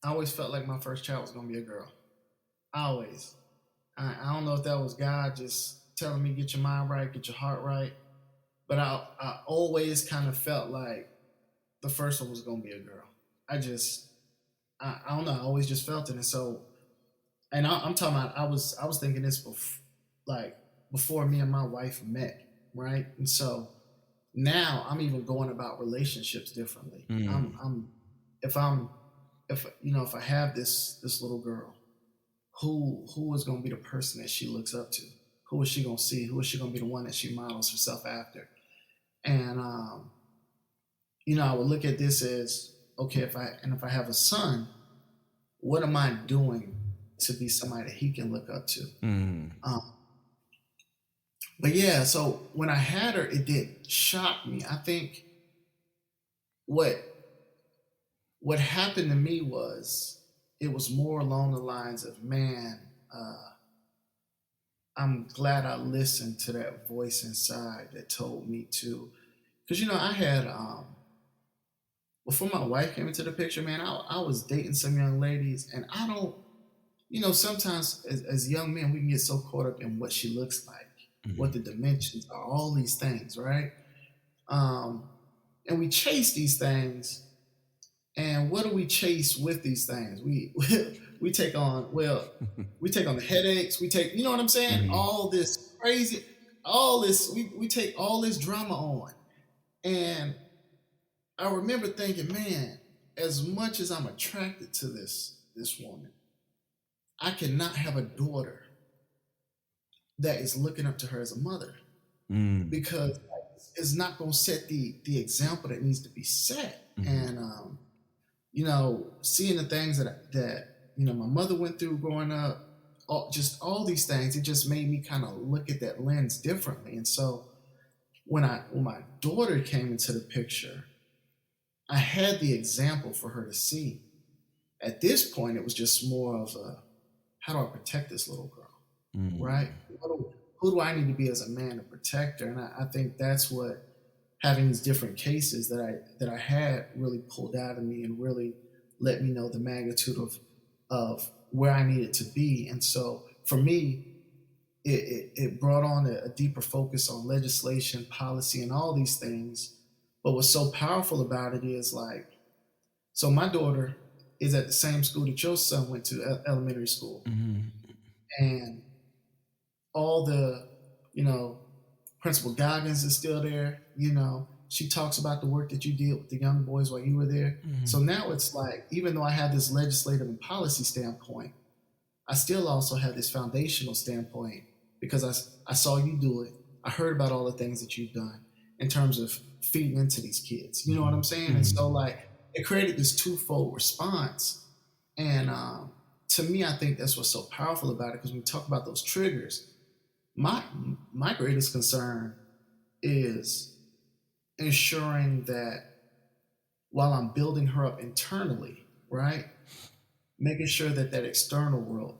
C: my first child was gonna be a girl. Always. I don't know if that was God just telling me get your mind right, get your heart right, but I always kind of felt like the first one was gonna be a girl. I don't know. I always just felt it, and so I'm talking about I was thinking this like before me and my wife met, right? And so now I'm even going about relationships differently.
B: Mm.
C: If I'm if I have this little girl, who is going to be the person that she looks up to? Who is she going to see? Who is she going to be the one that she models herself after? And I would look at this as okay. If I have a son, what am I doing to be somebody that he can look up to?
B: Mm.
C: But yeah, so when I had her, it did shock me. I think what what happened to me was it was more along the lines of, man, I'm glad I listened to that voice inside that told me to, because I had before my wife came into the picture, man, I was dating some young ladies, and I don't, sometimes as young men we can get so caught up in what she looks like, what the dimensions are, all these things, right? Um, and we chase these things. And what do we chase with these things? We take on we take on the headaches. We take, you know what I'm saying?
B: Mhm.
C: All this crazy, all this we take all this drama on. And I remember thinking, man, as much as I'm attracted to this woman, I cannot have a daughter that is looking up to her as a mother,
B: Mm.
C: because it's not going to set the example that needs to be set.
B: Mhm.
C: And seeing the things that my mother went through growing up, all these things, it just made me kind of look at that lens differently. And so when my daughter came into the picture, I had the example for her to see. At this point, it was just more of a, how do I protect this little girl, right?
B: Mm.
C: Who do I need to be as a man to protect her? And I think that's what having these different cases that I had really pulled out of me and really let me know the magnitude of where I needed to be. And so for me, it brought on a deeper focus on legislation, policy, and all these things. But what's so powerful about it is, like, so my daughter is at the same school that your son went to, elementary school,
B: Mhm.
C: and all the, you know, Principal Goggins is still there. She talks about the work that you did with the young boys while you were there. So
B: Mhm.
C: now it's like, even though I have this legislative and policy standpoint, I still also have this foundational standpoint, because I saw you do it. I heard about all the things that you've done in terms of feeding into these kids. You know what I'm saying? And so,
B: Mhm.
C: like, it created this twofold response. And to me, I think that's what's so powerful about it, because when we talk about those triggers, my my greatest concern is ensuring that while I'm building her up internally, right, making sure that that external world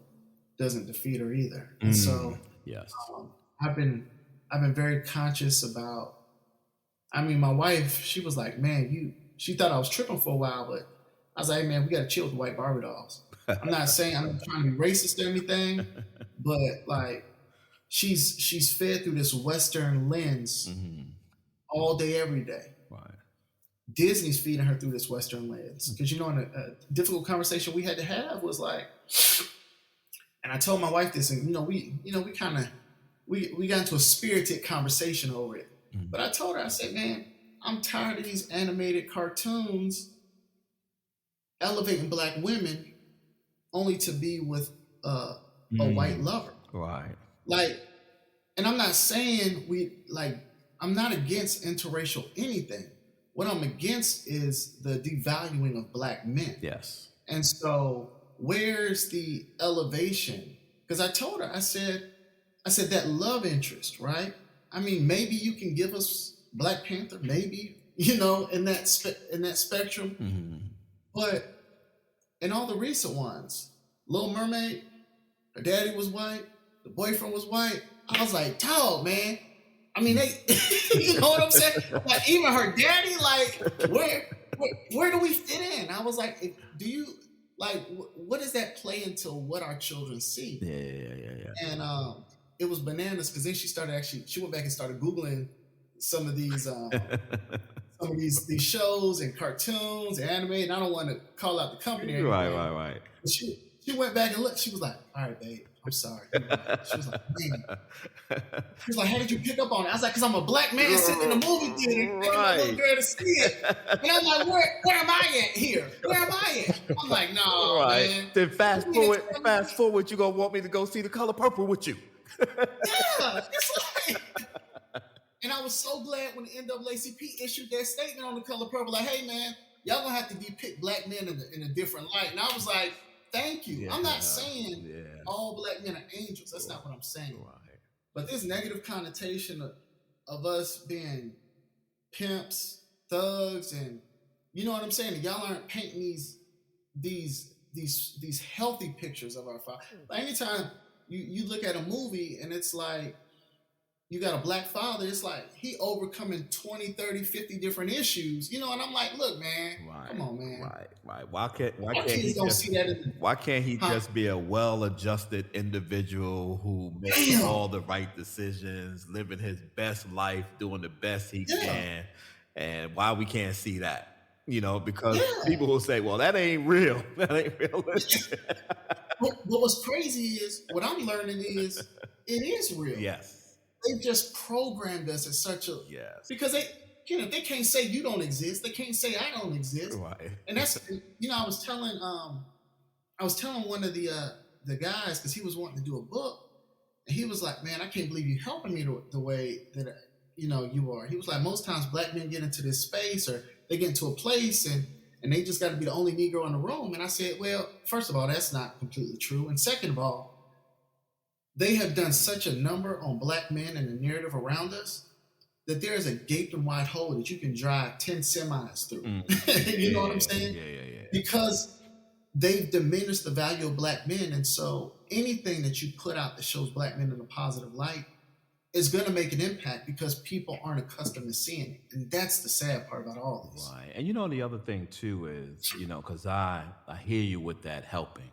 C: doesn't defeat her either. And
B: Mm.
C: so
B: Yes.
C: um, I've been I've been very conscious about. I mean, my wife, she was like, "Man, She thought I was tripping for a while, but I was like, "Hey, man, we got to chill with the white Barbie dolls." I'm not saying I'm trying to be racist or anything, but like, she's fed through this Western lens
B: Mhm.
C: all day, every day.
B: Right.
C: Disney's feeding her through this Western lens, because in a difficult conversation we had to have was like, and I told my wife this, and we kind of we got into a spirited conversation over it.
B: Mhm.
C: But I told her, I said, man, I'm tired of these animated cartoons elevating black women only to be with a white lover.
B: Right.
C: Like, and I'm not saying I'm not against interracial anything. What I'm against is the devaluing of black men.
B: Yes.
C: And so, where's the elevation? Because I told her, I said that love interest, right? I mean, maybe you can give us Black Panther, maybe, in that spectrum.
B: Mm-hmm.
C: But in all the recent ones, Little Mermaid, her daddy was white, the boyfriend was white. I was like, dog, man. I mean, they, you know what I'm saying? Like, even her daddy, like, where do we fit in? I was like, do you like what does that play into what our children see?
B: Yeah.
C: And it was bananas because then she went back and started Googling some of these these shows and cartoons and anime, and I don't want to call out the company or anything.
B: Right.
C: But she went back and looked. She was like, "All right, babe, I'm sorry." She was like, "Man." She was like, "How did you pick up on it?" I was like, "Cause I'm a black man sitting in a movie theater, taking my little girl to see it." And I'm like, "Where am I at here? Where am I at?" I'm like, "No, man."
B: Then fast forward, you gonna want me to go see The Color Purple with you?
C: Yeah, it's like. And I was so glad when the NAACP issued their statement on The Color Purple, like, "Hey, man, y'all gonna have to depict black men in a different light." And I was like, "Thank you." I'm not saying all black men are angels. That's not what I'm saying.
B: Right.
C: But this negative connotation of us being pimps, thugs, and you know what I'm saying? Y'all aren't painting these healthy pictures of our father. Like anytime you look at a movie and it's like you got a black father, it's like he overcoming 20, 30, 50 different issues, and I'm like, look, man, come on, man.
B: Right. Why can't he just be a well-adjusted individual who makes all the right decisions, living his best life, doing the best he can? And why we can't see that? Because people will say, well, that ain't real. That ain't real.
C: But what's crazy is what I'm learning is it is real.
B: Yes.
C: They just programmed us as such a because they can't say you don't exist. They can't say I don't exist.
B: Right.
C: And that's I was telling one of the guys because he was wanting to do a book, and he was like, "Man, I can't believe you helping me the way that you are." He was like, "Most times black men get into this space or they get into a place and they just got to be the only Negro in the room." And I said, "Well, first of all, that's not completely true, and second of all, they have done such a number on black men and the narrative around us that there is a gaping wide hole that you can drive 10 semis through." You know what I'm saying?
B: Yeah.
C: Because they've diminished the value of black men. And so anything that you put out that shows black men in a positive light is going to make an impact because people aren't accustomed to seeing it. And that's the sad part about all this.
B: Right. And the other thing too is, because I hear you with that helping.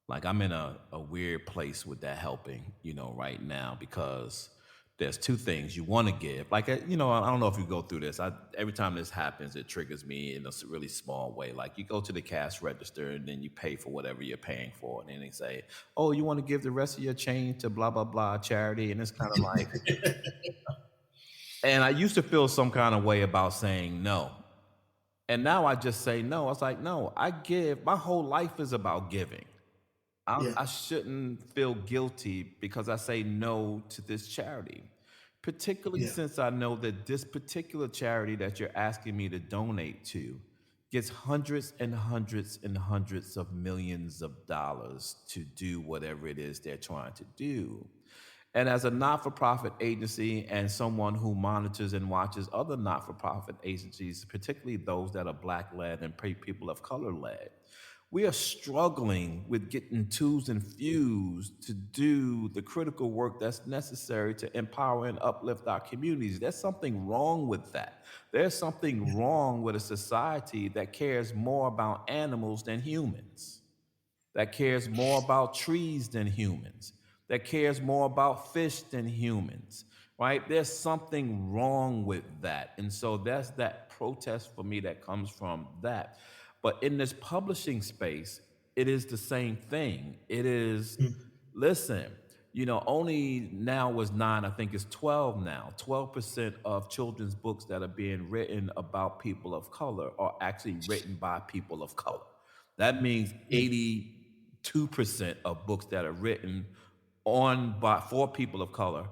B: Like I'm in a weird place with that helping, right now, because there's two things you want to give. Like, I don't know if you go through this. Every time this happens, it triggers me in a really small way. Like you go to the cash register and then you pay for whatever you're paying for. And then they say, "Oh, you want to give the rest of your change to blah, blah, blah charity." And it's kind of like, and I used to feel some kind of way about saying no. And now I just say no. I was like, no, I give. My whole life is about giving. I shouldn't feel guilty because I say no to this charity, particularly since I know that this particular charity that you're asking me to donate to gets hundreds and hundreds and hundreds of millions of dollars to do whatever it is they're trying to do. And as a not-for-profit agency and someone who monitors and watches other not-for-profit agencies, particularly those that are Black-led and people of color-led, we are struggling with getting tools infused to do the critical work that's necessary to empower and uplift our communities. There's something wrong with that. There's something wrong with a society that cares more about animals than humans, that cares more about trees than humans, that cares more about fish than humans, right? There's something wrong with that. And so that's that protest for me that comes from that. But in this publishing space, it is the same thing. It is, listen, only now was 9, I think it's 12 now. 12% of children's books that are being written about people of color are actually written by people of color. That means 82% of books that are written for people of color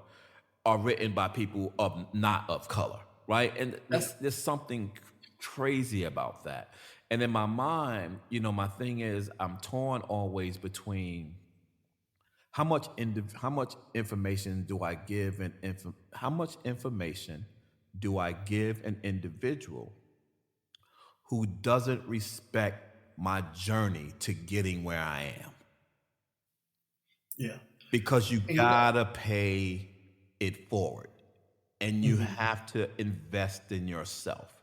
B: are written by people of not of color, right? And
C: Yeah.
B: there's something crazy about that. And in my mind, my thing is I'm torn always between how much information do I give how much information do I give an individual who doesn't respect my journey to getting where I am?
C: Yeah.
B: Because you
C: And
B: gotta pay it forward, and you
C: mhm.
B: have to invest in yourself.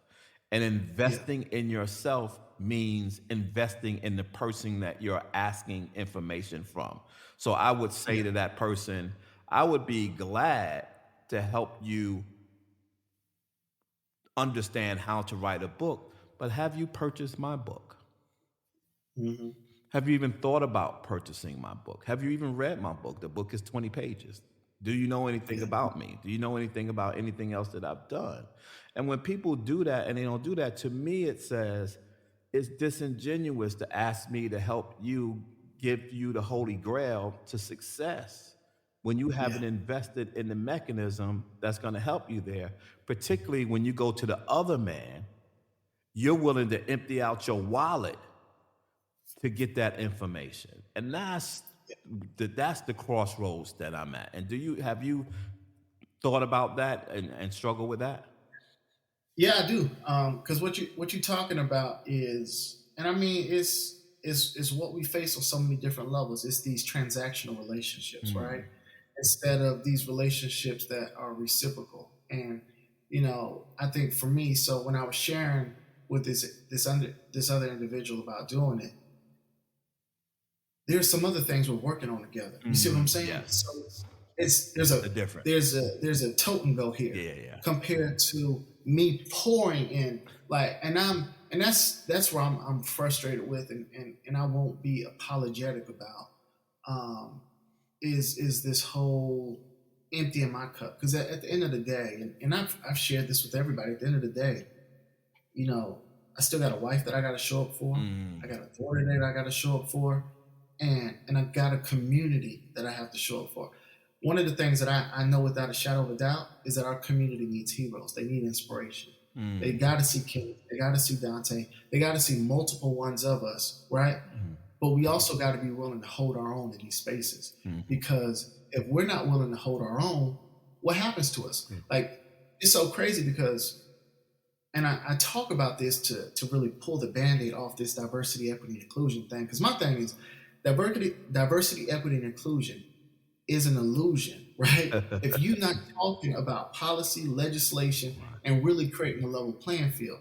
B: And
C: Yeah.
B: investing in yourself means investing in the person that you're asking information from. So I would say
C: Yeah.
B: to that person, I would be glad to help you understand how to write a book, but have you purchased my book?
C: Hmm.
B: Have you even thought about purchasing my book? Have you even read my book? The book is 20 pages. Do you know anything
C: Yeah.
B: about me? Do you know anything about anything else that I've done? And when people do that and they don't do that, to me, it says it's disingenuous to ask me to help you, give you the holy grail to success when you
C: Yeah.
B: haven't invested in the mechanism that's going to help you there, particularly when you go to the other man, you're willing to empty out your wallet to get that information. And that's the crossroads that I'm at. And have you thought about that and struggle with that?
C: Yeah, I do. Because what you talking about is, and I mean, it's what we face on so many different levels. It's these transactional relationships, right?
B: Mm,
C: Instead of these relationships that are reciprocal. And I think for me, so when I was sharing with this other individual about doing it, there's some other things we're working on together. You see what I'm saying? So
B: yes.
C: it's
B: The difference.
C: there's a totem go here
B: Yeah, yeah.
C: compared to me pouring in, like, and that's where I'm frustrated with, and I won't be apologetic about, is this whole emptying my cup, because at the end of the day, and I've shared this with everybody, at the end of the day, you know, I still got a wife that I got to show up for. I
B: Mm,
C: got a daughter that I got to show up for, and I've got a community that I have to show up for. One of the things that I know without a shadow of a doubt is that our community needs heroes. They need inspiration. They
B: mm,
C: got to see King. They got to see Dontaye. They got to see multiple ones of us, right?
B: mm,
C: But we also got to be willing to hold our own in these spaces,
B: mm,
C: because if we're not willing to hold our own, what happens to us?
B: mm.
C: Like, it's so crazy because, and I talk about this to really pull the band-aid off this diversity, equity, and inclusion thing. Because my thing is diversity, equity, and inclusion is an illusion, right? If you're not talking about policy, legislation,
B: Right.
C: and really creating a level playing field.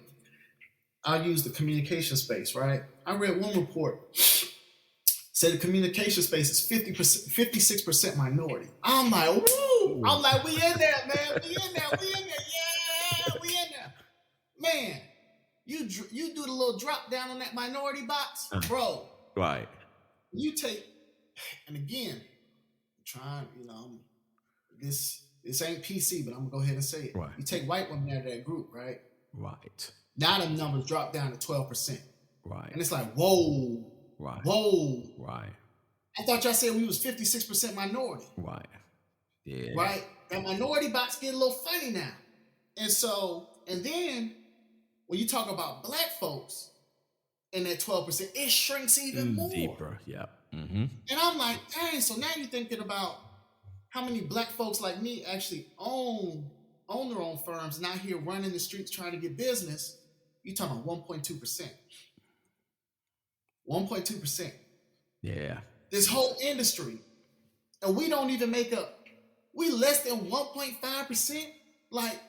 C: I'll use the communication space, right? I read one report said the communication space is 50%, 56% minority. I'm like, woo!
B: Ooh.
C: I'm like, we in there, man. We in there. We in there. Yeah, we in there. Man, you do the little drop down on that minority box, bro.
B: Right.
C: You take, and again, I'm trying, this ain't PC, but I'm gonna go ahead and say it.
B: Right.
C: You take white women out of that group, right?
B: Right.
C: Now the numbers drop down to 12%.
B: Right.
C: And it's like, whoa,
B: Right.
C: whoa.
B: Right.
C: I thought y'all said we was 56% minority,
B: Right. Yeah.
C: right? That minority box get a little funny now. And so, and then when you talk about black folks in that 12%, it shrinks even more.
B: Deeper. Yep. Mm-hmm.
C: And I'm like, dang, so now you're thinking about how many black folks like me actually own their own firms, not here running the streets trying to get business. You're talking about 1.2%. 1.2%.
B: Yeah.
C: This whole industry. And we don't even make up, we less than 1.5%. Like,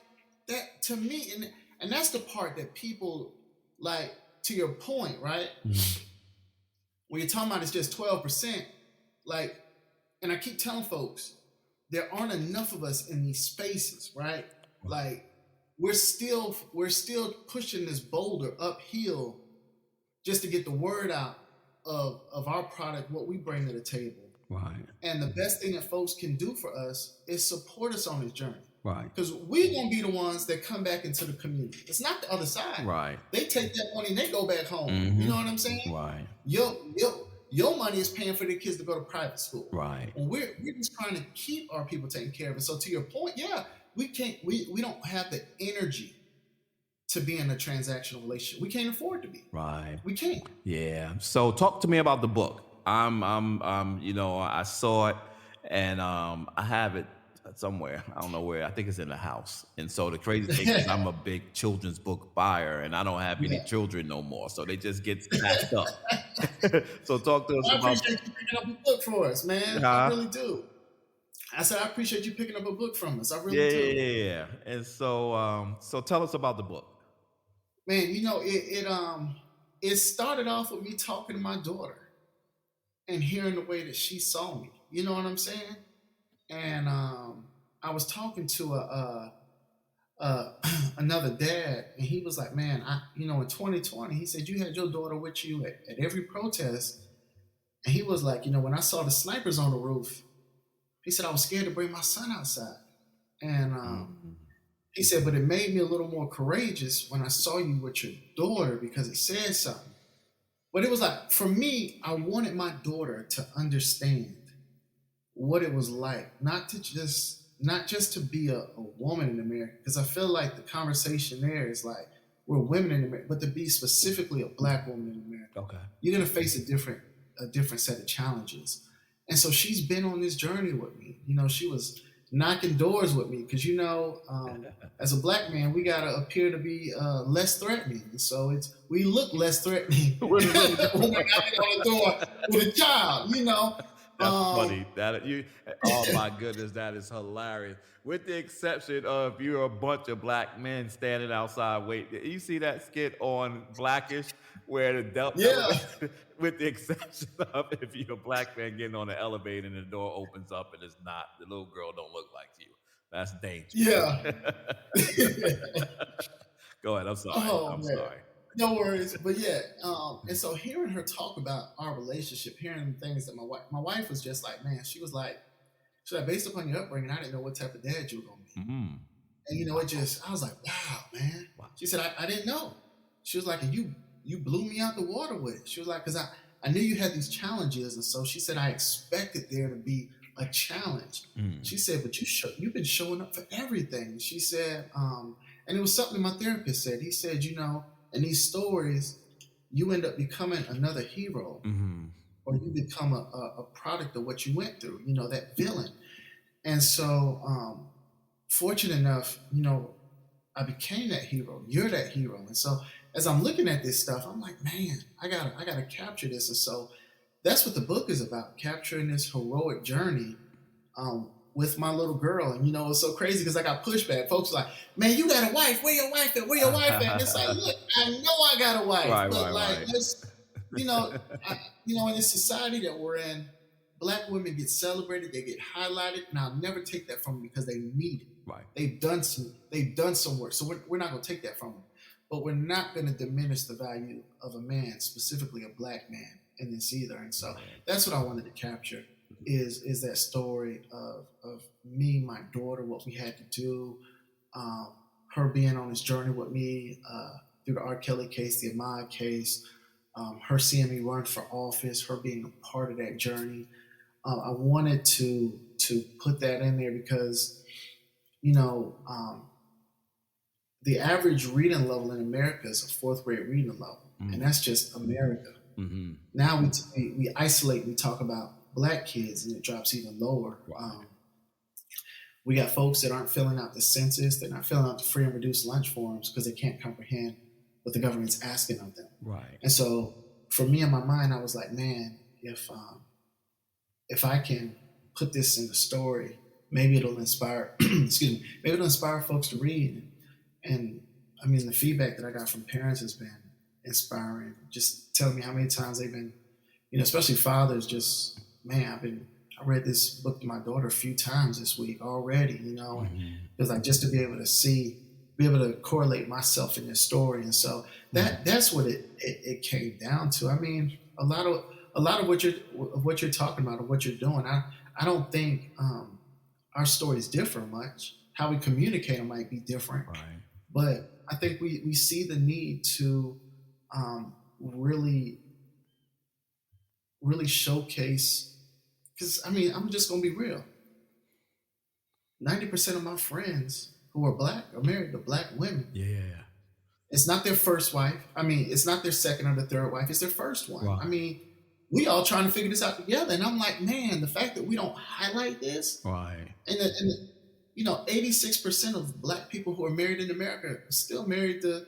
C: that to me, and that's the part that people, like, to your point, right?
B: Mhm.
C: When you're talking about it's just 12%, like, and I keep telling folks, there aren't enough of us in these spaces, right? Like, we're still pushing this boulder uphill just to get the word out of our product, what we bring to the table.
B: Right.
C: And the best thing that folks can do for us is support us on this journey.
B: Right.
C: Because we're going to be the ones that come back into the community. It's not the other side.
B: Right.
C: They take that money and they go back home.
B: Mm-hmm.
C: You know what I'm saying?
B: Right.
C: Your money is paying for the kids to go to private school.
B: Right.
C: Well, we're just trying to keep our people taken care of. And so to your point, yeah, we don't have the energy to be in a transactional relationship. We can't afford to be.
B: Right.
C: We can't.
B: Yeah. So talk to me about the book. I saw it and I have it somewhere. I don't know where. I think it's in the house. And so the crazy thing is I'm a big children's book buyer and I don't have any children no more. So they just get stacked up. So talk to us
C: I
B: about.
C: appreciate you picking up a book for us, man. I really do. I said, I appreciate you picking up a book from us. I really do.
B: Yeah. And so tell us about the book.
C: Man, it started off with me talking to my daughter and hearing the way that she saw me. You know what I'm saying? And I was talking to another dad, and he was like, "Man, in 2020, he said you had your daughter with you at every protest." And he was like, when I saw the snipers on the roof, he said I was scared to bring my son outside. And he said, but it made me a little more courageous when I saw you with your daughter because it said something. But it was like, for me, I wanted my daughter to understand what it was like, not just to be a woman in America, because I feel like the conversation there is like we're women in America, but to be specifically a Black woman in America,
B: okay, you're
C: gonna face a different set of challenges. And so she's been on this journey with me. She was knocking doors with me because as a Black man, we gotta appear to be less threatening. And so we look less threatening when we're knocking on the door with a child.
B: That's funny. Oh my goodness, that is hilarious. With the exception of you're a bunch of Black men standing outside waiting. You see that skit on Blackish where with the exception of if you're a Black man getting on the elevator and the door opens up and it's not, the little girl don't look like you. That's dangerous.
C: Yeah.
B: Go ahead. I'm sorry. I'm sorry.
C: No worries. But yeah, and so hearing her talk about our relationship, hearing things that my wife was just like, man, she was like, based upon your upbringing, I didn't know what type of dad you were going to be.
B: Mm-hmm.
C: And I was like, wow, man. Wow. She said, I didn't know. She was like, and you blew me out the water with it. She was like, because I knew you had these challenges. And so she said, I expected there to be a challenge. Mm. She said, but you've been showing up for everything. She said, and it was something my therapist said. He said, in these stories, you end up becoming another hero, mm-hmm. or you become a product of what you went through, that villain. And so, fortunate enough, I became that hero. You're that hero. And so as I'm looking at this stuff, I'm like, man, I gotta capture this. And so that's what the book is about, capturing this heroic journey with my little girl. And it's so crazy because I got pushback. Folks are like, man, you got a wife. Where your wife at? Where your wife at? And it's like, look, I know I got a wife. Right. Let's, in this society that we're in, Black women get celebrated, they get highlighted, and I'll never take that from them because they need it.
B: Right.
C: They've done some work. So we're not going to take that from them. But we're not going to diminish the value of a man, specifically a Black man, in this either. And so that's what I wanted to capture is that story of me, my daughter, what we had to do, her being on this journey with me through the R. Kelly case, the Ahmaud case, her seeing me run for office, her being a part of that journey. I wanted to put that in there because, the average reading level in America is a fourth grade reading level, and that's just America. Mm-hmm. Now we isolate, we talk about Black kids, and it drops even lower. Wow. We got folks that aren't filling out the census, they're not filling out the free and reduced lunch forms because they can't comprehend what the government's asking of them. Right. And so for me in my mind, I was like, man, if I can put this in a story, maybe it'll inspire, maybe it'll inspire folks to read. And I mean, the feedback that I got from parents has been inspiring. Just telling me how many times they've been, especially fathers, just, man, I read this book to my daughter a few times this week already, and it was like just to be able to correlate myself in this story. And so that's what it came down to. I mean, a lot of what you're talking about or what you're doing, I don't think our stories differ much. how we communicate might be different.
B: Right.
C: But I think we see the need to really, really showcase, because I mean, I'm just going to be real. 90% of my friends who are black are married to black women.
B: Yeah.
C: It's not their first wife. I mean, it's not their second or the third wife. It's their first one.
B: Right.
C: I mean, we all trying to figure this out together. And I'm like, man, the fact that we don't highlight this,
B: Right.
C: and 86% of black people who are married in America are still married to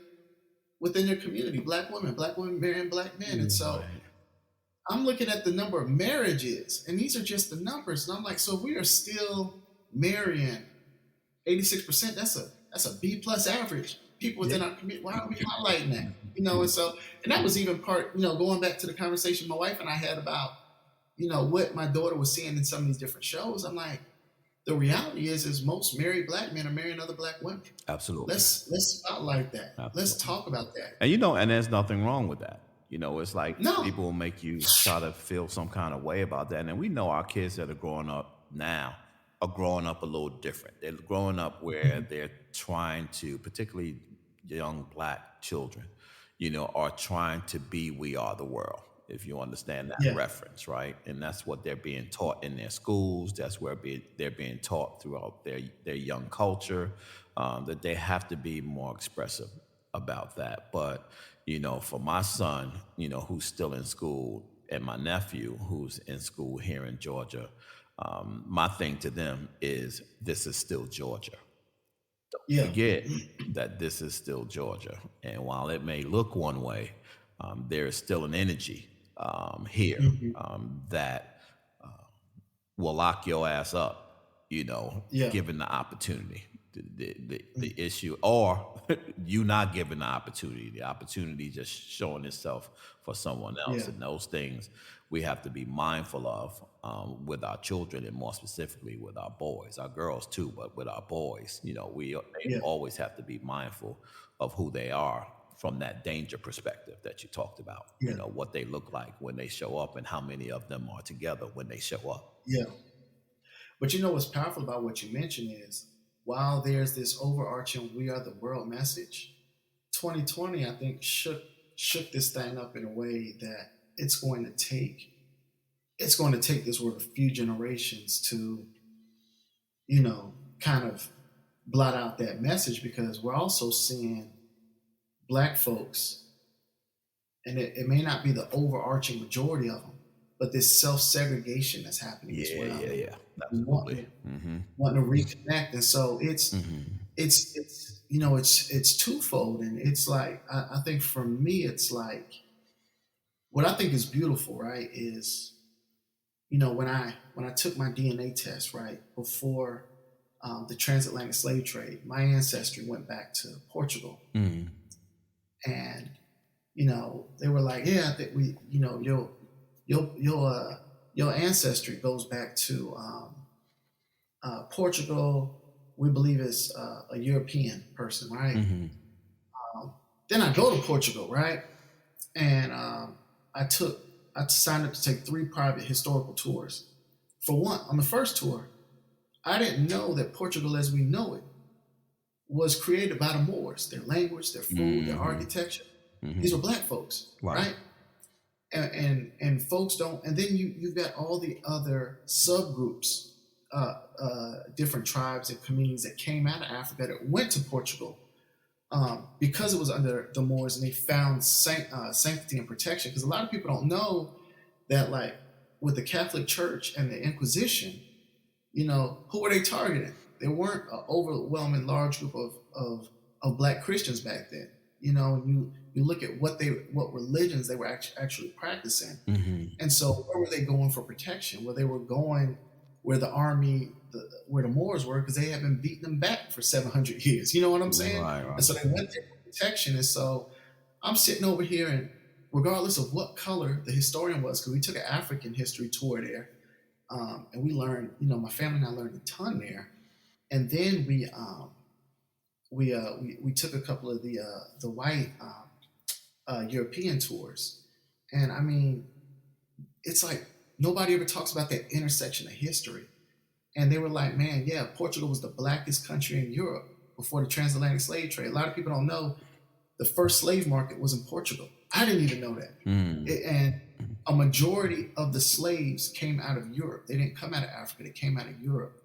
C: within their community, black women marrying black men. And so
B: Right.
C: I'm looking at the number of marriages, and these are just the numbers. And I'm like, so we are still marrying 86%. That's a B plus average. People within our community. Why are we highlighting that? And that was even part, going back to the conversation my wife and I had about, what my daughter was seeing in some of these different shows. I'm like, the reality is most married black men are marrying other black women.
B: Absolutely.
C: Let's spotlight that.
B: Absolutely.
C: Let's talk about that.
B: And there's nothing wrong with that. It's like
C: No.
B: people will make you try to feel some kind of way about that. And we know our kids that are growing up now are growing up a little different. They're growing up where they're trying to, particularly young black children, are trying to be We Are the World, if you understand that reference, right? And that's what they're being taught in their schools. That's where they're being taught throughout their young culture, that they have to be more expressive about that. But, for my son, who's still in school, and my nephew who's in school here in Georgia, my thing to them is, this is still Georgia. Don't forget that this is still Georgia. And while it may look one way, there is still an energy here that will lock your ass up, given the opportunity. The issue, or you not given the opportunity just showing itself for someone else. And those things we have to be mindful of with our children, and more specifically with our boys, our girls too, but with our boys, they always have to be mindful of who they are from that danger perspective that you talked about. What they look like when they show up, and how many of them are together when they show up.
C: But what's powerful about what you mentioned is, while there's this overarching "We Are the World" message, 2020 I think shook this thing up in a way that it's going to take this word a few generations to, kind of blot out that message, because we're also seeing black folks, and it may not be the overarching majority of them, but this self-segregation that's happening as well.
B: Absolutely.
C: Wanting to reconnect. And so it's twofold. And it's like, I think for me, it's like, what I think is beautiful, right, is, when I took my DNA test, right, before the transatlantic slave trade, my ancestry went back to Portugal. And, they were like, yeah, that we, your ancestry goes back to Portugal. We believe it's a European person, right? Then I go to Portugal, right? And I signed up to take 3 private historical tours. For one, on the first tour, I didn't know that Portugal as we know it was created by the Moors, their language, their food, their architecture. These were black folks, right? And folks don't, and then you've got all the other subgroups, different tribes and communities that came out of Africa that went to Portugal because it was under the Moors, and they found sanctity and protection. Because a lot of people don't know that, like, with the Catholic Church and the Inquisition, who were they targeting? There weren't an overwhelming large group of black Christians back then. You look at what religions they were actually practicing. And so where were they going for protection? Well, they were going where the army, where the Moors were, because they had been beating them back for 700 years. You know what I'm saying? Right. And so they went there for protection. And so I'm sitting over here, and regardless of what color the historian was, because we took an African history tour there, and we learned, my family and I learned a ton there. And then we took a couple of the white European tours, and I mean, it's like nobody ever talks about that intersection of history. And they were like, man, yeah, Portugal was the blackest country in Europe before the transatlantic slave trade. A lot of people don't know the first slave market was in Portugal. I didn't even know that. And a majority of the slaves came out of Europe. They didn't come out of Africa. They came out of Europe.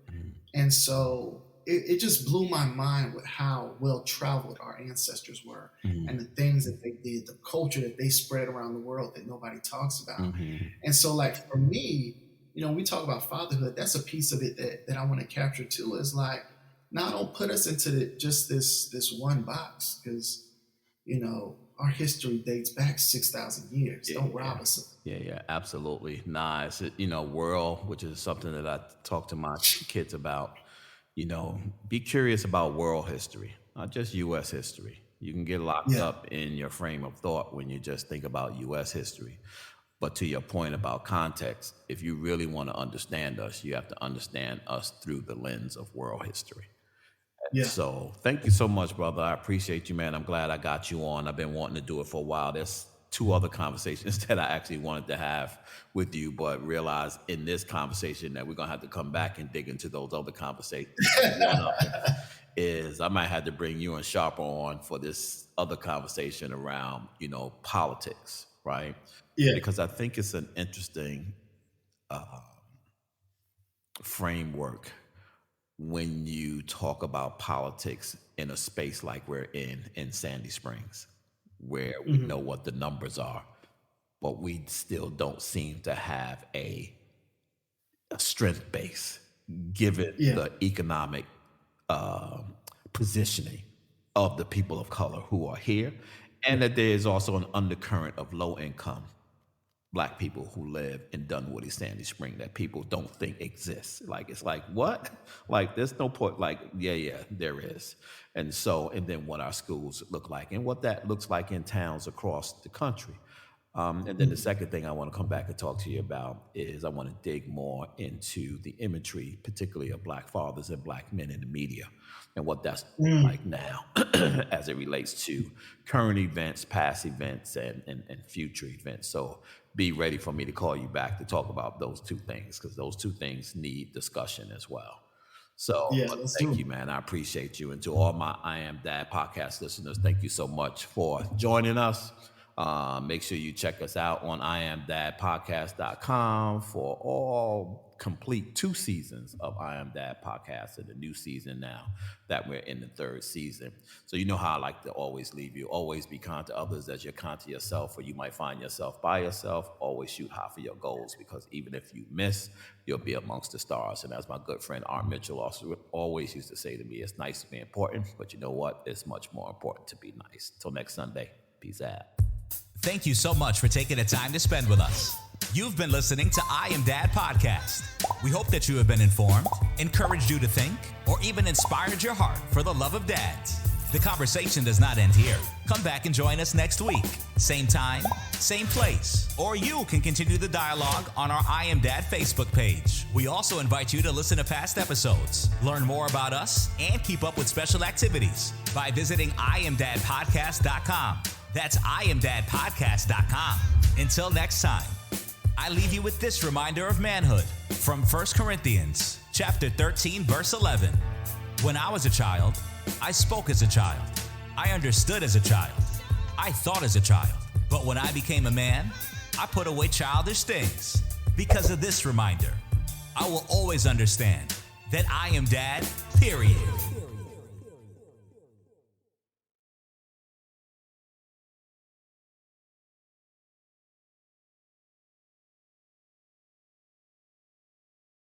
C: And so it just blew my mind with how well traveled our ancestors were and the things that they did, the culture that they spread around the world that nobody talks about. And so like for me, you know, we talk about fatherhood, that's a piece of it that I want to capture too, is like, now don't put us into just this one box, because, you know, our history dates back 6,000 years. Don't rob us of it.
B: Yeah, absolutely. Nah, it's, you know, world, which is something that I talk to my kids about. You know, be curious about world history, not just U.S. history. You can get locked up in your frame of thought when you just think about U.S. history. But to your point about context, if you really want to understand us, you have to understand us through the lens of world history.
C: Yeah.
B: So thank you so much, brother. I appreciate you, man. I'm glad I got you on. I've been wanting to do it for a while. There's 2 other conversations that I actually wanted to have with you, but realized in this conversation that we're going to have to come back and dig into those other conversations. One of them is I might have to bring you and Sharper on for this other conversation around, you know, politics, right?
C: Yeah.
B: Because I think it's an interesting framework when you talk about politics in a space like we're in Sandy Springs, where we know what the numbers are, but we still don't seem to have a strength base given the economic positioning of the people of color who are here, and that there is also an undercurrent of low income Black people who live in Dunwoody, Sandy Spring, that people don't think exists. Like, it's like, what? Like, there's no point. Like, yeah, there is. And so, and then what our schools look like and what that looks like in towns across the country. And then the second thing I want to come back and talk to you about is I want to dig more into the imagery, particularly of Black fathers and Black men in the media, and what that's like now as it relates to current events, past events, and future events. So be ready for me to call you back to talk about those 2 things, because those 2 things need discussion as well. So thank you, man. I appreciate you. And to all my I Am Dad podcast listeners, thank you so much for joining us. Make sure you check us out on iamdadpodcast.com for all complete 2 seasons of I Am Dad podcast, and the new season now that we're in the 3rd season. So you know how I like to always leave you. Always be kind to others as you're kind to yourself, or you might find yourself by yourself. Always shoot high for your goals, because even if you miss, you'll be amongst the stars. And as my good friend Art Mitchell also always used to say to me, it's nice to be important, but you know what? It's much more important to be nice. Till next Sunday, peace out.
A: Thank you so much for taking the time to spend with us. You've been listening to I Am Dad podcast. We hope that you have been informed, encouraged you to think, or even inspired your heart for the love of dads. The conversation does not end here. Come back and join us next week. Same time, same place. Or you can continue the dialogue on our I Am Dad Facebook page. We also invite you to listen to past episodes, learn more about us, and keep up with special activities by visiting iamdadpodcast.com. That's iamdadpodcast.com. Until next time, I leave you with this reminder of manhood from 1 Corinthians chapter 13, verse 11. When I was a child, I spoke as a child. I understood as a child. I thought as a child. But when I became a man, I put away childish things. Because of this reminder, I will always understand that I am Dad, period.